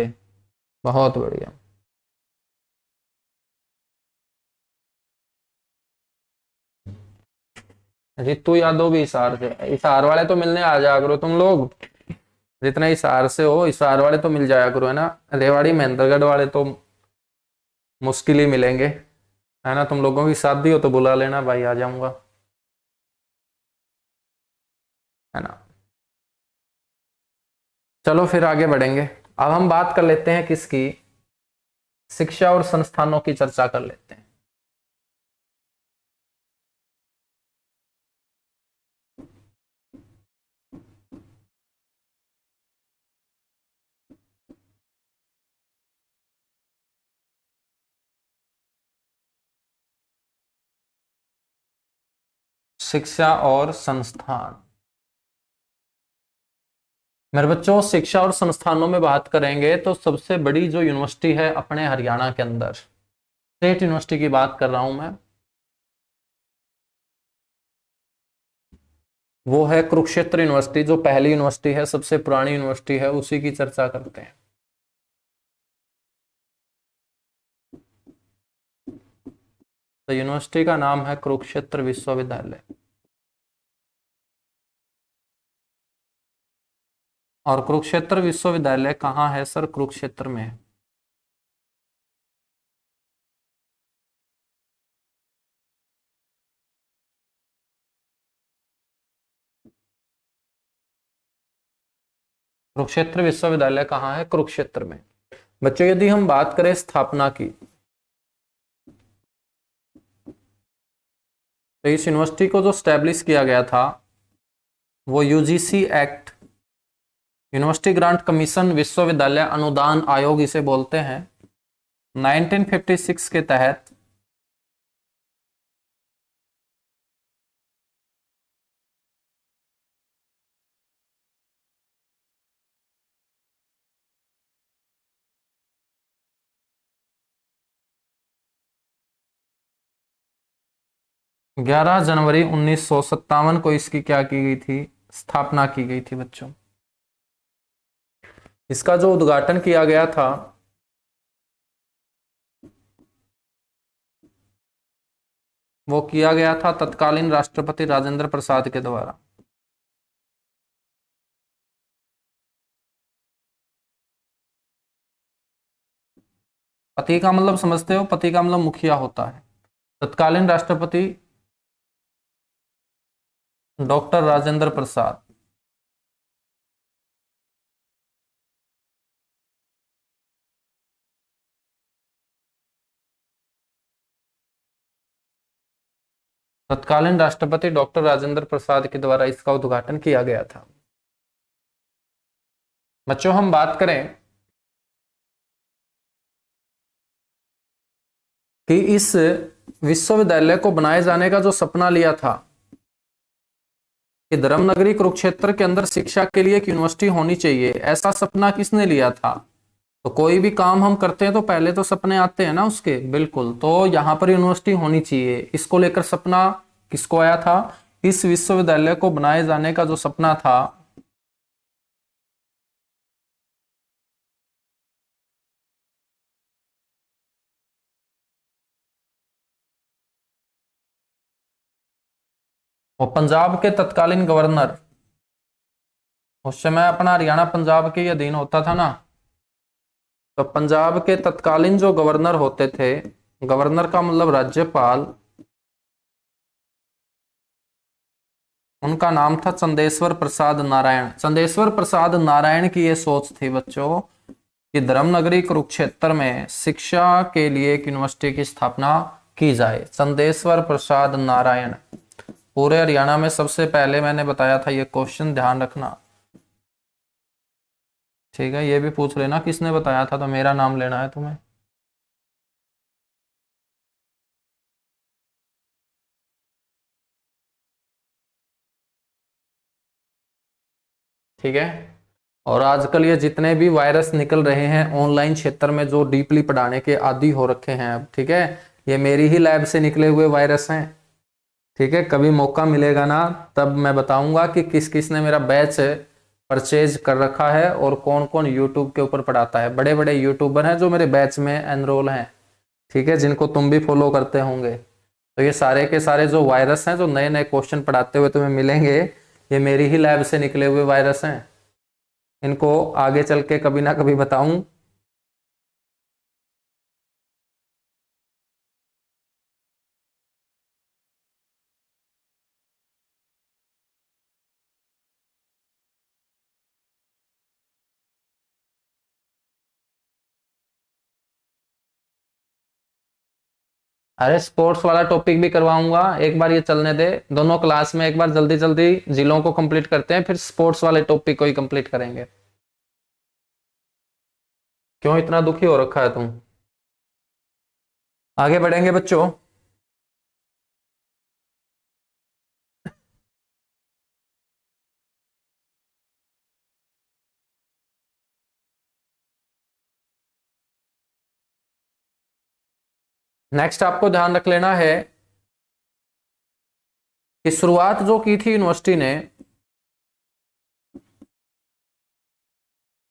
बहुत बढ़िया। रितु यादव भी हिसार से। हिसार वाले तो मिलने आ जा करो तुम लोग। जितने हिसार से हो, हिसार वाले तो मिल जाया करो, है ना। रेवाड़ी महेंद्रगढ़ वाले तो मुश्किल ही मिलेंगे, है ना। तुम लोगों की शादी हो तो बुला लेना भाई, आ जाऊंगा, है ना। चलो फिर आगे बढ़ेंगे। अब हम बात कर लेते हैं किसकी, शिक्षा और संस्थानों की चर्चा कर लेते हैं। शिक्षा और संस्थान, मेरे बच्चों शिक्षा और संस्थानों में बात करेंगे तो सबसे बड़ी जो यूनिवर्सिटी है अपने हरियाणा के अंदर, स्टेट यूनिवर्सिटी की बात कर रहा हूं मैं, वो है कुरुक्षेत्र यूनिवर्सिटी। जो पहली यूनिवर्सिटी है, सबसे पुरानी यूनिवर्सिटी है, उसी की चर्चा करते हैं। तो यूनिवर्सिटी का नाम है कुरुक्षेत्र विश्वविद्यालय। और कुरुक्षेत्र विश्वविद्यालय कहाँ है सर? कुरुक्षेत्र में है। कुरुक्षेत्र विश्वविद्यालय कहाँ है? कुरुक्षेत्र में। बच्चों यदि हम बात करें स्थापना की, तो इस यूनिवर्सिटी को जो स्टैब्लिश किया गया था वो UGC act, university grant commission, विश्वविद्यालय अनुदान आयोग इसे बोलते हैं, 1956 के तहत 11 जनवरी 1957 को इसकी क्या की गई थी? स्थापना की गई थी बच्चों। इसका जो उद्घाटन किया गया था वो किया गया था तत्कालीन राष्ट्रपति राजेंद्र प्रसाद के द्वारा। पति का मतलब समझते हो? पति का मतलब मुखिया होता है। तत्कालीन राष्ट्रपति डॉक्टर राजेंद्र प्रसाद। तत्कालीन राष्ट्रपति डॉक्टर राजेंद्र प्रसाद के द्वारा इसका उद्घाटन किया गया था। बच्चों हम बात करें कि इस विश्वविद्यालय को बनाए जाने का जो सपना लिया था कि धर्मनगरी कुरुक्षेत्र के अंदर शिक्षा के लिए एक यूनिवर्सिटी होनी चाहिए, ऐसा सपना किसने लिया था? तो कोई भी काम हम करते हैं तो पहले तो सपने आते हैं ना उसके, बिल्कुल। तो यहाँ पर यूनिवर्सिटी होनी चाहिए, इसको लेकर सपना किसको आया था? इस विश्वविद्यालय को बनाए जाने का जो सपना था वो पंजाब के तत्कालीन गवर्नर, उस समय अपना हरियाणा पंजाब के अधीन होता था ना, तो पंजाब के तत्कालीन जो गवर्नर होते थे, गवर्नर का मतलब राज्यपाल, उनका नाम था चंदेश्वर प्रसाद नारायण। चंदेश्वर प्रसाद नारायण की यह सोच थी बच्चों कि धर्मनगरी कुरुक्षेत्र में शिक्षा के लिए एक यूनिवर्सिटी की स्थापना की जाए। चंदेश्वर प्रसाद नारायण। पूरे हरियाणा में सबसे पहले मैंने बताया था, ये क्वेश्चन ध्यान रखना, ठीक है। ये भी पूछ लेना किसने बताया था, तो मेरा नाम लेना है तुम्हें। ठीक है। और आजकल ये जितने भी वायरस निकल रहे हैं ऑनलाइन क्षेत्र में, जो डीपली पढ़ाने के आदी हो रखे हैं अब, ठीक है, ये मेरी ही लैब से निकले हुए वायरस हैं। ठीक है, कभी मौका मिलेगा ना तब मैं बताऊंगा कि किस किस ने मेरा बैच परचेज कर रखा है और कौन कौन यूट्यूब के ऊपर पढ़ाता है। बड़े बड़े यूट्यूबर हैं जो मेरे बैच में एनरोल हैं, ठीक है, जिनको तुम भी फॉलो करते होंगे। तो ये सारे के सारे जो वायरस हैं, जो नए नए क्वेश्चन पढ़ाते हुए तुम्हें मिलेंगे, ये मेरी ही लैब से निकले हुए वायरस हैं। इनको आगे चल के कभी ना कभी बताऊं। अरे स्पोर्ट्स वाला टॉपिक भी करवाऊंगा, एक बार ये चलने दे। दोनों क्लास में एक बार जल्दी जल्दी जिलों को कंप्लीट करते हैं, फिर स्पोर्ट्स वाले टॉपिक को ही कंप्लीट करेंगे। क्यों इतना दुखी हो रखा है तुम? आगे बढ़ेंगे बच्चों। नेक्स्ट आपको ध्यान रख लेना है कि शुरुआत जो की थी यूनिवर्सिटी ने,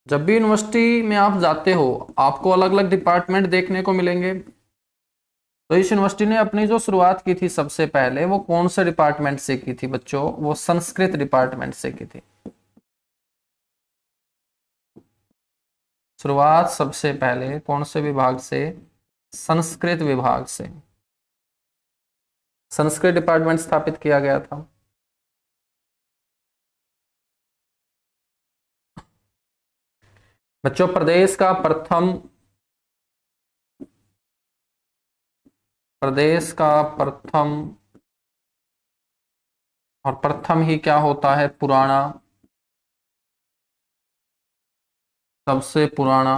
जब भी यूनिवर्सिटी में आप जाते हो आपको अलग अलग डिपार्टमेंट देखने को मिलेंगे। तो इस यूनिवर्सिटी ने अपनी जो शुरुआत की थी सबसे पहले, वो कौन से डिपार्टमेंट से की थी बच्चों? वो संस्कृत डिपार्टमेंट से की थी। शुरुआत सबसे पहले कौन से विभाग से? संस्कृत विभाग से। संस्कृत डिपार्टमेंट स्थापित किया गया था। बच्चों प्रदेश का प्रथम, और प्रथम ही क्या होता है? पुराना, सबसे पुराना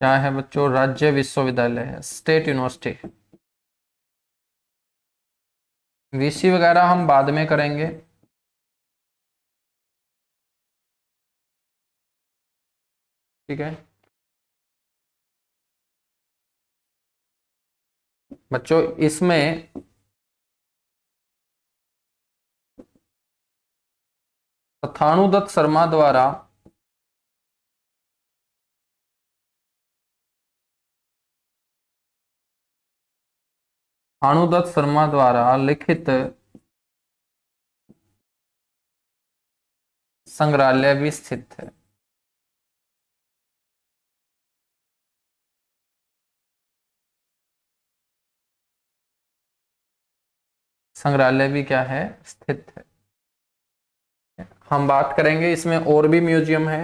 क्या है बच्चों? राज्य विश्वविद्यालय है, स्टेट यूनिवर्सिटी। वीसी वगैरह हम बाद में करेंगे। ठीक है बच्चों, इसमें तथानुदत्त शर्मा द्वारा अनुदत्त शर्मा द्वारा लिखित संग्रहालय भी स्थित है। संग्रहालय भी क्या है? स्थित है। हम बात करेंगे इसमें और भी म्यूजियम है।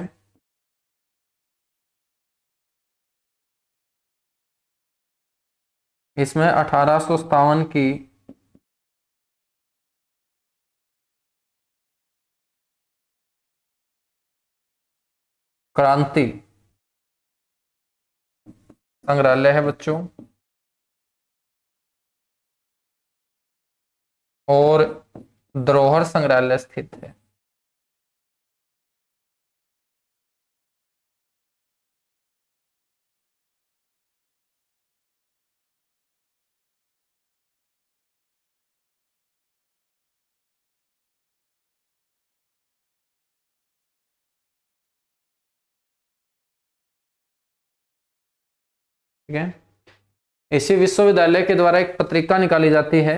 इसमें 1857 की क्रांति संग्रहालय है बच्चों, और धरोहर संग्रहालय स्थित है। ठीक है, इसी विश्वविद्यालय के द्वारा एक पत्रिका निकाली जाती है,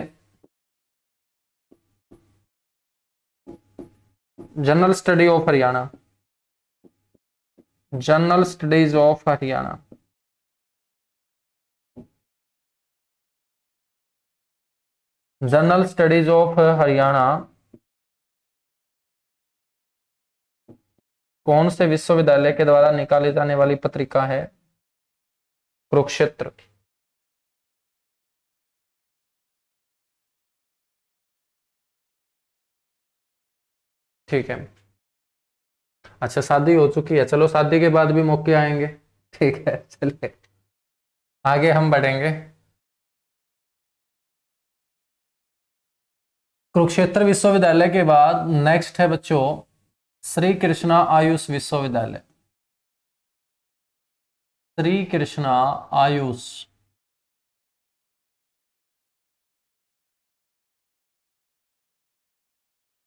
general study of Haryana. General studies of Haryana. General studies of Haryana कौन से विश्वविद्यालय के द्वारा निकाली जाने वाली पत्रिका है? कुरुक्षेत्र। ठीक है, अच्छा शादी हो चुकी है, चलो शादी के बाद भी मौके आएंगे। ठीक है चलिए आगे हम बढ़ेंगे। कुरुक्षेत्र विश्वविद्यालय के बाद नेक्स्ट है बच्चों श्री कृष्णा आयुष विश्वविद्यालय। श्री कृष्णा आयुष।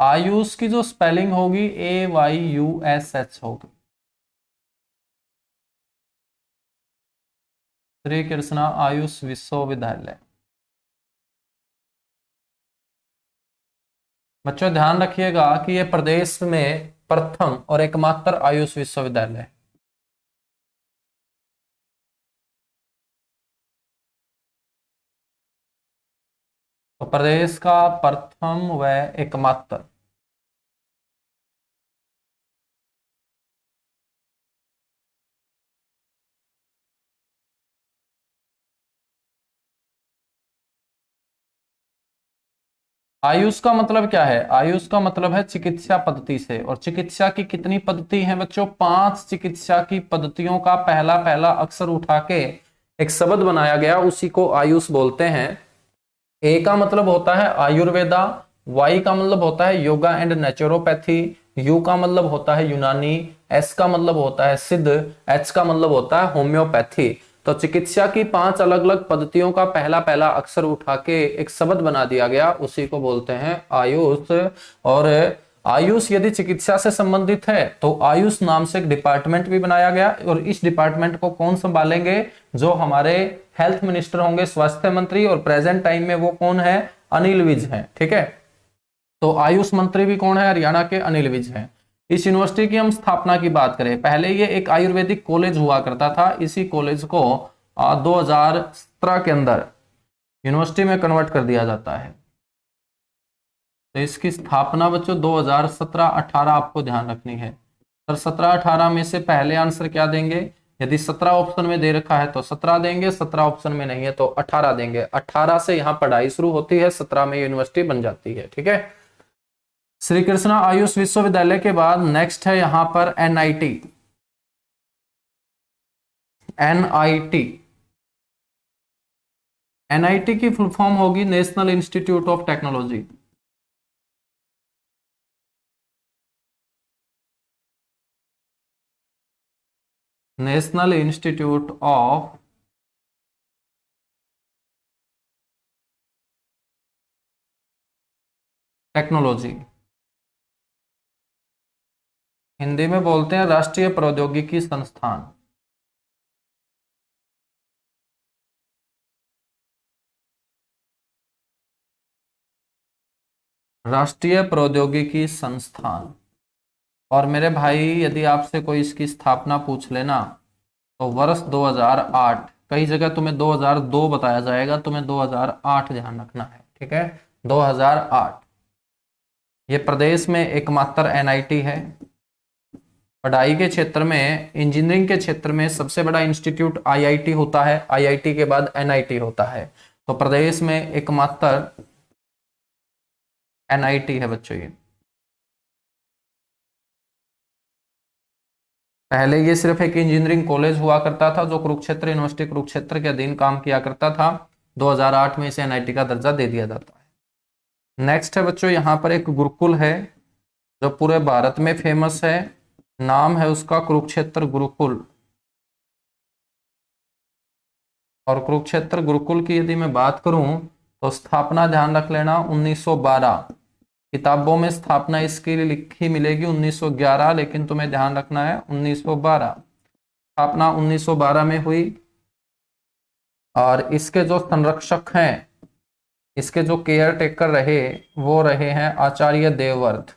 आयुष की जो स्पेलिंग होगी AYUSH होगी। श्री कृष्णा आयुष विश्वविद्यालय। बच्चों ध्यान रखिएगा कि ये प्रदेश में प्रथम और एकमात्र आयुष विश्वविद्यालय है। तो प्रदेश का प्रथम व एकमात्र। आयुष का मतलब क्या है? आयुष का मतलब है चिकित्सा पद्धति से। और चिकित्सा की कितनी पद्धति है बच्चों? 5 चिकित्सा की पद्धतियों का पहला पहला अक्षर उठा के एक शब्द बनाया गया, उसी को आयुष बोलते हैं। ए का मतलब होता है आयुर्वेदा, वाई का मतलब होता है योगा एंड नेचुरोपैथी, यू का मतलब होता है यूनानी, एस का मतलब होता है सिद्ध, एच का मतलब होता है होम्योपैथी। तो चिकित्सा की 5 अलग अलग पद्धतियों का पहला पहला अक्षर उठा के एक शब्द बना दिया गया, उसी को बोलते हैं आयुष। और आयुष यदि चिकित्सा से संबंधित है तो आयुष नाम से एक डिपार्टमेंट भी बनाया गया, और इस डिपार्टमेंट को कौन संभालेंगे? जो हमारे हेल्थ मिनिस्टर होंगे, स्वास्थ्य मंत्री, और प्रेजेंट टाइम में वो कौन है? अनिल विज हैं। ठीक है, तो आयुष मंत्री भी कौन है? हरियाणा के अनिल विज हैं। इस यूनिवर्सिटी की हम स्थापना की बात करें, पहले ये एक आयुर्वेदिक कॉलेज हुआ करता था। इसी कॉलेज को 2017 के अंदर यूनिवर्सिटी में कन्वर्ट कर दिया जाता है। तो इसकी स्थापना बच्चों 2017-18 आपको ध्यान रखनी है। सर 17-18 में से पहले आंसर क्या देंगे? यदि 17 ऑप्शन में दे रखा है तो 17 देंगे, 17 ऑप्शन में नहीं है तो 18 देंगे। 18 से यहाँ पढ़ाई शुरू होती है, 17 में यूनिवर्सिटी बन जाती है। ठीक है, श्री कृष्णा आयुष विश्वविद्यालय के बाद नेक्स्ट है यहाँ पर एनआईटी। एनआईटी, एनआईटी की फुल फॉर्म होगी national institute of technology. National institute of technology, Hindi में बोलते हैं राष्ट्रीय प्रौद्योगिकी संस्थान। राष्ट्रीय प्रौद्योगिकी संस्थान। और मेरे भाई यदि आपसे कोई इसकी स्थापना पूछ लेना तो वर्ष 2008, कई जगह तुम्हें 2002 बताया जाएगा, तुम्हें 2008 ध्यान रखना है। ठीक है, 2008। ये प्रदेश में एकमात्र एनआईटी है। पढ़ाई के क्षेत्र में, इंजीनियरिंग के क्षेत्र में सबसे बड़ा इंस्टीट्यूट आईआईटी होता है, आईआईटी के बाद एनआईटी होता है। तो प्रदेश में एकमात्र एनआईटी है बच्चों ये। पहले ये सिर्फ एक इंजीनियरिंग कॉलेज हुआ करता था जो कुरुक्षेत्र यूनिवर्सिटी कुरुक्षेत्र के अधीन काम किया करता था। 2008 में इसे एनआईटी का दर्जा दे दिया जाता है। नेक्स्ट है बच्चों यहाँ पर एक गुरुकुल है जो पूरे भारत में फेमस है, नाम है उसका कुरुक्षेत्र गुरुकुल। और कुरुक्षेत्र गुरुकुल की यदि मैं बात करूं तो स्थापना ध्यान रख लेना 1912। किताबों में स्थापना इसकी लिखी मिलेगी 1911, लेकिन तुम्हें ध्यान रखना है 1912। स्थापना 1912 में हुई। और इसके जो संरक्षक हैं, इसके जो केयर टेकर रहे वो रहे हैं आचार्य देवव्रत।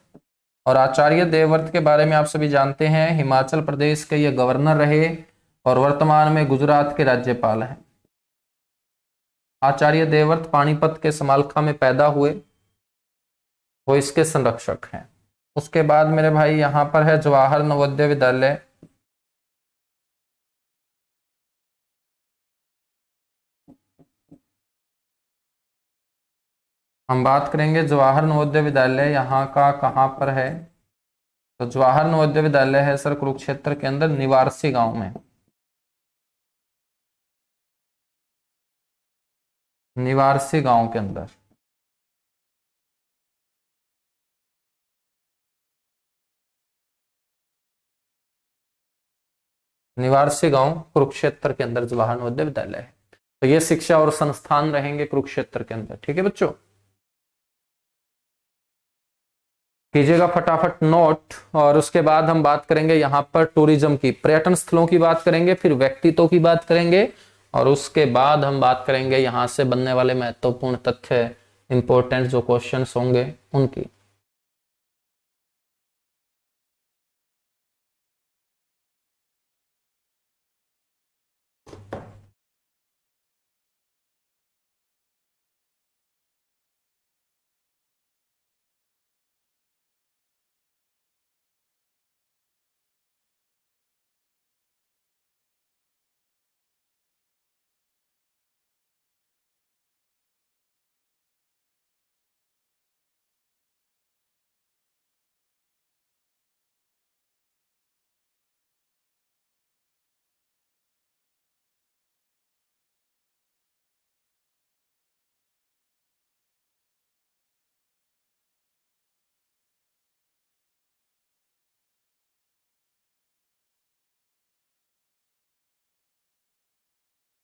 और आचार्य देवव्रत के बारे में आप सभी जानते हैं, हिमाचल प्रदेश के ये गवर्नर रहे और वर्तमान में गुजरात के राज्यपाल हैं। आचार्य देवव्रत पानीपत के समालखा में पैदा हुए, वो इसके संरक्षक हैं। उसके बाद मेरे भाई यहाँ पर है जवाहर नवोदय विद्यालय। हम बात करेंगे जवाहर नवोदय विद्यालय यहाँ का कहाँ पर है। तो जवाहर नवोदय विद्यालय है सर कुरुक्षेत्र के अंदर निवारसी गांव में। निवारसी गांव के अंदर। निवारसी गांव कुरुक्षेत्र के अंदर जवाहर नवोदय विद्यालय है। तो ये शिक्षा और संस्थान रहेंगे कुरुक्षेत्र के अंदर। ठीक है बच्चों, कीजिएगा फटाफट नोट। और उसके बाद हम बात करेंगे यहाँ पर टूरिज्म की, पर्यटन स्थलों की बात करेंगे, फिर व्यक्तित्वों की बात करेंगे, और उसके बाद हम बात करेंगे यहाँ से बनने वाले महत्वपूर्ण तथ्य, इंपॉर्टेंट जो क्वेश्चंस होंगे उनकी।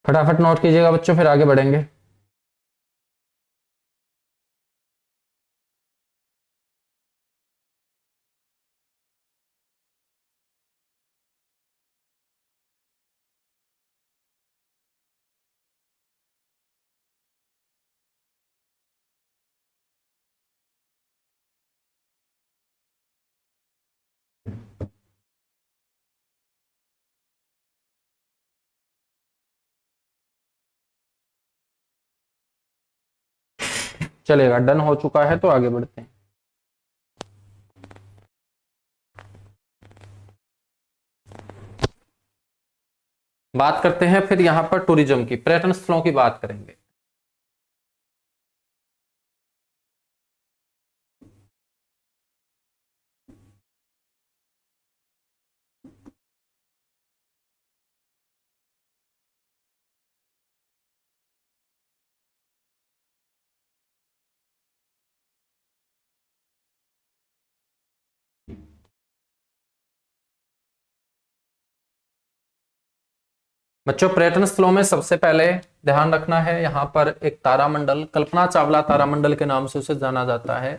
फटाफट नोट कीजिएगा बच्चों, फिर आगे बढ़ेंगे। चलेगा, डन हो चुका है तो आगे बढ़ते हैं। बात करते हैं फिर यहां पर टूरिज्म की, पर्यटन स्थलों की बात करेंगे। बच्चों पर्यटन स्थलों में सबसे पहले ध्यान रखना है, यहां पर एक तारामंडल, कल्पना चावला तारामंडल के नाम से उसे जाना जाता है।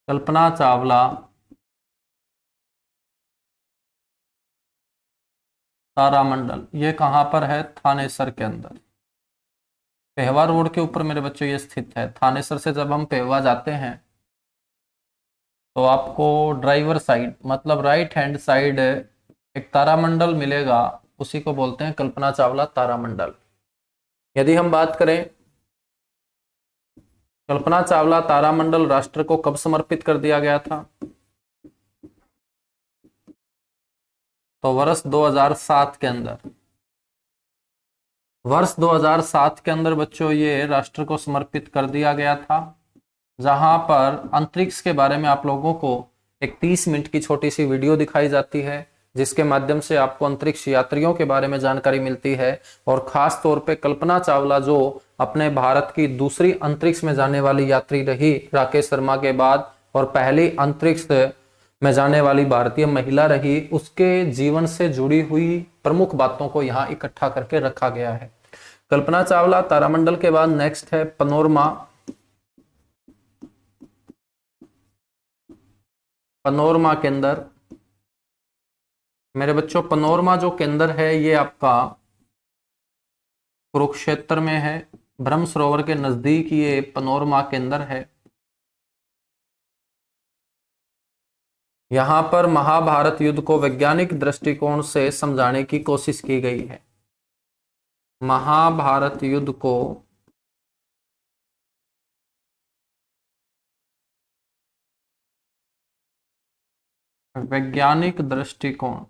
कल्पना चावला तारामंडल, ये कहां पर है? थानेसर के अंदर, पेहवा रोड के ऊपर मेरे बच्चों ये स्थित है। थानेसर से जब हम पेहवा जाते हैं तो आपको ड्राइवर साइड मतलब राइट हैंड साइड एक तारामंडल मिलेगा, उसी को बोलते हैं कल्पना चावला तारामंडल। यदि हम बात करें कल्पना चावला तारामंडल राष्ट्र को कब समर्पित कर दिया गया था, तो वर्ष 2007 के अंदर। वर्ष 2007 के अंदर बच्चों ये राष्ट्र को समर्पित कर दिया गया था, जहां पर अंतरिक्ष के बारे में आप लोगों को एक 30 मिनट की छोटी सी वीडियो दिखाई जाती है, जिसके माध्यम से आपको अंतरिक्ष यात्रियों के बारे में जानकारी मिलती है। और खास तौर पे कल्पना चावला जो अपने भारत की दूसरी अंतरिक्ष में जाने वाली यात्री रही राकेश शर्मा के बाद, और पहली अंतरिक्ष में जाने वाली भारतीय महिला रही, उसके जीवन से जुड़ी हुई प्रमुख बातों को यहाँ इकट्ठा करके रखा गया है। कल्पना चावला तारामंडल के बाद नेक्स्ट है पनोरमा। पनोरमा केंद्र, मेरे बच्चों पनोरमा जो केंद्र है ये आपका कुरुक्षेत्र में है, ब्रह्म सरोवर के नजदीक ये पनोरमा केंद्र है। यहां पर महाभारत युद्ध को वैज्ञानिक दृष्टिकोण से समझाने की कोशिश की गई है। महाभारत युद्ध को वैज्ञानिक दृष्टिकोण,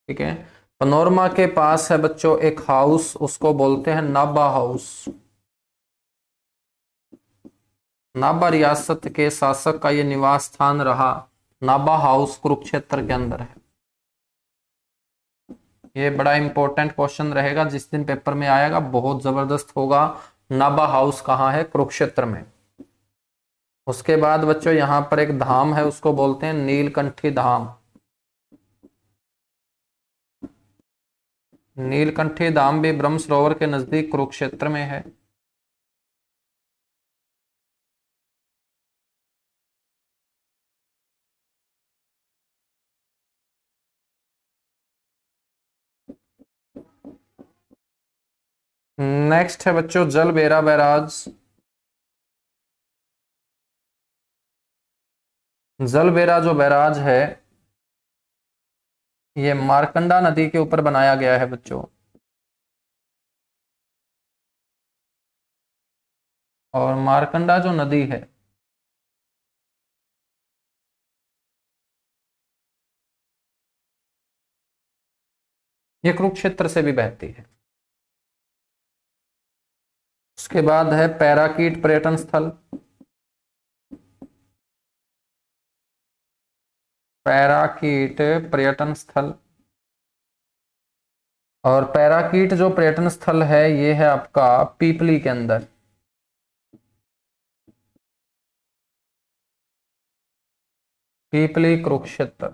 ठीक है। पनोरमा के पास है बच्चों एक हाउस, उसको बोलते हैं नाभा हाउस। नाभा रियासत के शासक का ये निवास स्थान रहा। नाभा हाउस कुरुक्षेत्र के अंदर है। ये बड़ा इंपॉर्टेंट क्वेश्चन रहेगा, जिस दिन पेपर में आएगा बहुत जबरदस्त होगा। नाभा हाउस कहाँ है? कुरुक्षेत्र में। उसके बाद बच्चों यहाँ पर एक धाम है, उसको बोलते हैं नीलकंठी धाम। नीलकंठी धाम भी ब्रह्म सरोवर के नजदीक कुरुक्षेत्र में है। नेक्स्ट है बच्चों जलबेरा बैराज। जलबेरा जो बैराज है ये मारकंडा नदी के ऊपर बनाया गया है बच्चों। और मारकंडा जो नदी है ये कुरुक्षेत्र से भी बहती है। उसके बाद है पैराकीट पर्यटन स्थल। पैराकीट पर्यटन स्थल, और पैराकीट जो पर्यटन स्थल है ये है आपका पीपली के अंदर। पीपली कुरुक्षेत्र।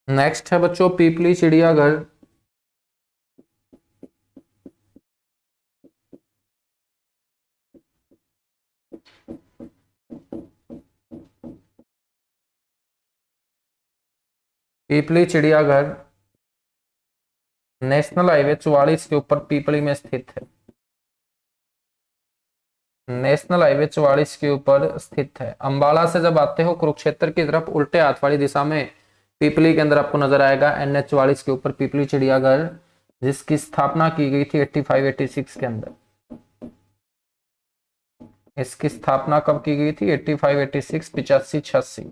नेक्स्ट है बच्चों पीपली चिड़ियाघर। पीपली चिड़ियाघर नेशनल हाईवे 44 के ऊपर पीपली में स्थित है। नेशनल हाईवे 44 के ऊपर स्थित है। अंबाला से जब आते हो कुरुक्षेत्र की तरफ, उल्टे हाथ वाली दिशा में पीपली के अंदर आपको नजर आएगा NH 44 के ऊपर पीपली चिड़ियाघर, जिसकी स्थापना की गई थी 85-86 के अंदर। इसकी स्थापना कब की गई थी? 85-86, 85-86।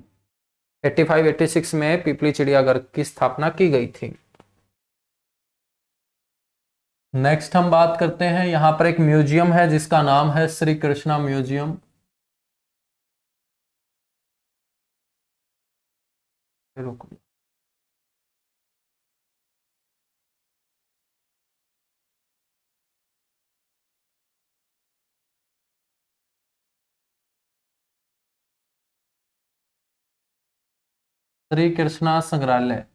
85-86 में पीपली चिड़ियाघर की स्थापना की गई थी। नेक्स्ट हम बात करते हैं, यहां पर एक म्यूजियम है जिसका नाम है श्री कृष्णा म्यूजियम। श्री कृष्णा संग्रहालय,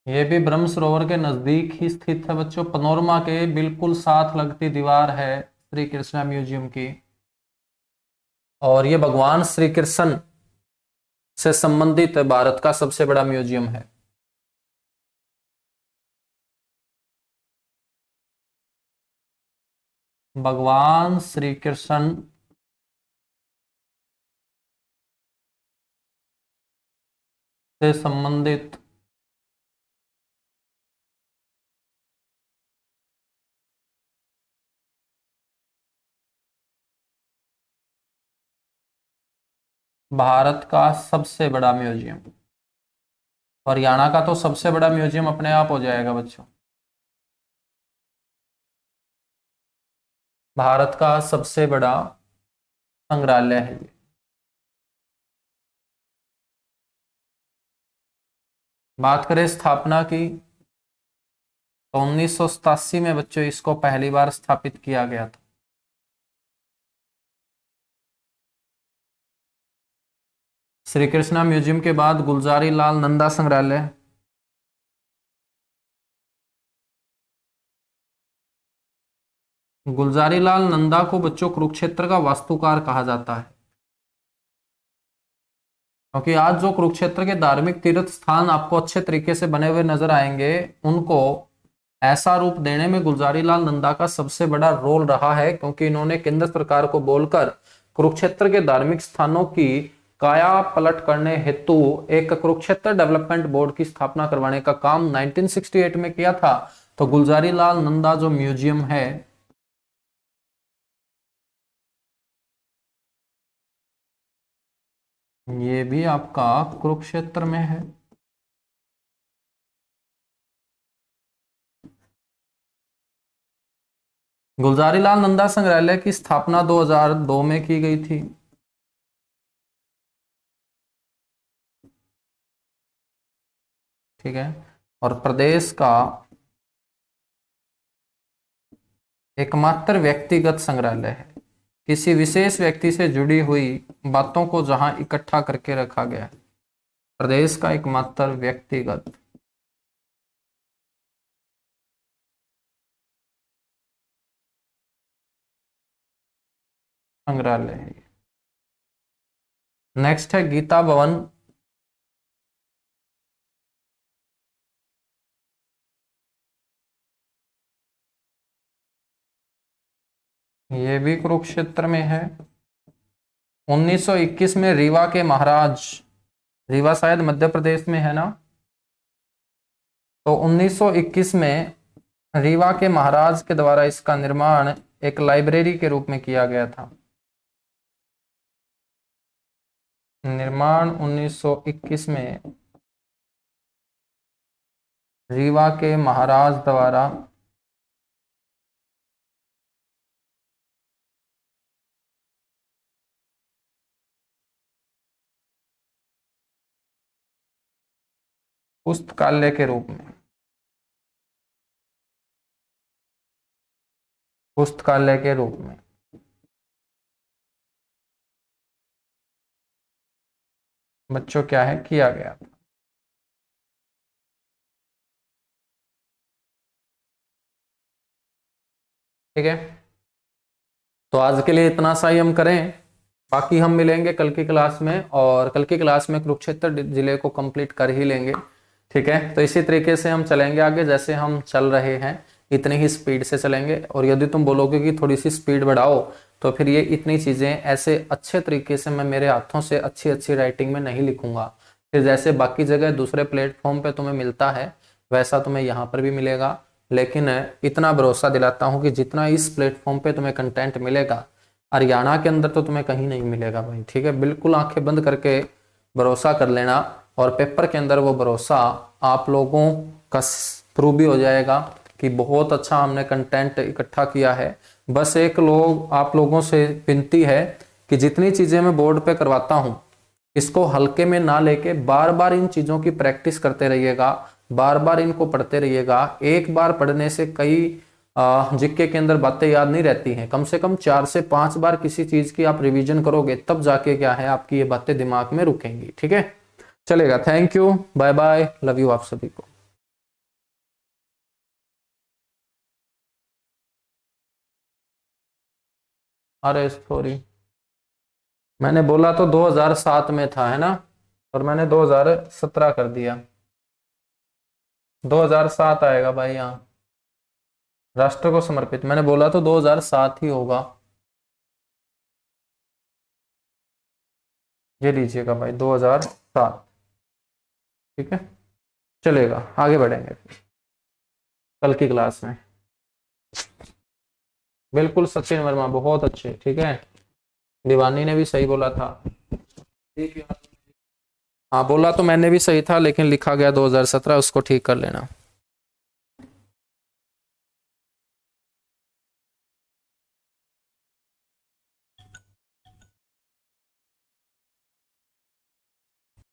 ये भी ब्रह्म सरोवर के नजदीक ही स्थित है बच्चों। पनोरमा के बिल्कुल साथ लगती दीवार है श्री कृष्णा म्यूजियम की, और ये भगवान श्री कृष्ण से संबंधित भारत का सबसे बड़ा म्यूजियम है। भगवान श्री कृष्ण से संबंधित भारत का सबसे बड़ा म्यूजियम। हरियाणा का तो सबसे बड़ा म्यूजियम अपने आप हो जाएगा बच्चों। भारत का सबसे बड़ा संग्रहालय है ये। बात करें स्थापना की, तो 1987 में बच्चों इसको पहली बार स्थापित किया गया था। श्री कृष्णा म्यूजियम के बाद गुलजारी लाल नंदा संग्रहालय। गुलजारी लाल नंदा को बच्चों कुरुक्षेत्र का वास्तुकार कहा जाता है, क्योंकि आज जो कुरुक्षेत्र के धार्मिक तीर्थ स्थान आपको अच्छे तरीके से बने हुए नजर आएंगे, उनको ऐसा रूप देने में गुलजारी लाल नंदा का सबसे बड़ा रोल रहा है, क्योंकि इन्होंने केंद्र सरकार को बोलकर कुरुक्षेत्र के धार्मिक स्थानों की काया पलट करने हेतु एक कुरुक्षेत्र डेवलपमेंट बोर्ड की स्थापना करवाने का काम 1968 में किया था। तो गुलजारी लाल नंदा जो म्यूजियम है, ये भी आपका कुरुक्षेत्र में है। गुलजारी लाल नंदा संग्रहालय की स्थापना 2002 में की गई थी। ठीक है, और प्रदेश का एकमात्र व्यक्तिगत संग्रहालय है, किसी विशेष व्यक्ति से जुड़ी हुई बातों को जहां इकट्ठा करके रखा गया है। प्रदेश का एकमात्र व्यक्तिगत संग्रहालय है। नेक्स्ट है गीता भवन। ये भी कुरुक्षेत्र में है। 1921 में रीवा के महाराज, रीवा शायद मध्य प्रदेश में है ना, तो 1921 में रीवा के महाराज के द्वारा इसका निर्माण एक लाइब्रेरी के रूप में किया गया था। निर्माण 1921 में रीवा के महाराज द्वारा पुस्तकालय के रूप में, पुस्तकालय के रूप में बच्चों क्या है किया गया था। ठीक है, तो आज के लिए इतना सा ही हम करें, बाकी हम मिलेंगे कल की क्लास में, और कल की क्लास में कुरुक्षेत्र जिले को कंप्लीट कर ही लेंगे। ठीक है, तो इसी तरीके से हम चलेंगे आगे, जैसे हम चल रहे हैं इतनी ही स्पीड से चलेंगे, और यदि तुम बोलोगे कि थोड़ी सी स्पीड बढ़ाओ तो फिर ये इतनी चीज़ें ऐसे अच्छे तरीके से मैं मेरे हाथों से अच्छी अच्छी राइटिंग में नहीं लिखूंगा। फिर जैसे बाकी जगह दूसरे प्लेटफॉर्म पे तुम्हें मिलता है वैसा तुम्हें यहाँ पर भी मिलेगा, लेकिन इतना भरोसा दिलाता हूँ कि जितना इस प्लेटफॉर्म पे तुम्हें कंटेंट मिलेगा हरियाणा के अंदर तो तुम्हें कहीं नहीं मिलेगा भाई। ठीक है, बिल्कुल आंखें बंद करके भरोसा कर लेना, और पेपर के अंदर वो भरोसा आप लोगों का प्रूव भी हो जाएगा कि बहुत अच्छा हमने कंटेंट इकट्ठा किया है। बस एक आप लोगों से विनती है कि जितनी चीज़ें मैं बोर्ड पे करवाता हूँ इसको हल्के में ना लेके बार बार इन चीज़ों की प्रैक्टिस करते रहिएगा, बार बार इनको पढ़ते रहिएगा। एक बार पढ़ने से कई जिक्के के अंदर बातें याद नहीं रहती हैं, कम से कम 4 से 5 बार किसी चीज़ की आप रिवीजन करोगे तब जाके क्या है आपकी ये बातें दिमाग में रुकेंगी। ठीक है, चलेगा। Thank you, bye bye, love you आप सभी को। अरे सॉरी, मैंने बोला तो 2007 में था है ना, और मैंने 2017 कर दिया। 2007 आएगा भाई यहाँ, राष्ट्र को समर्पित मैंने बोला तो 2007 ही होगा। ये लीजिएगा भाई 2007। ठीक है, चलेगा, आगे बढ़ेंगे कल की क्लास में। बिल्कुल सचिन वर्मा बहुत अच्छे। ठीक है, दीवानी ने भी सही बोला था। ठीक है, हाँ बोला तो मैंने भी सही था, लेकिन लिखा गया 2017, उसको ठीक कर लेना।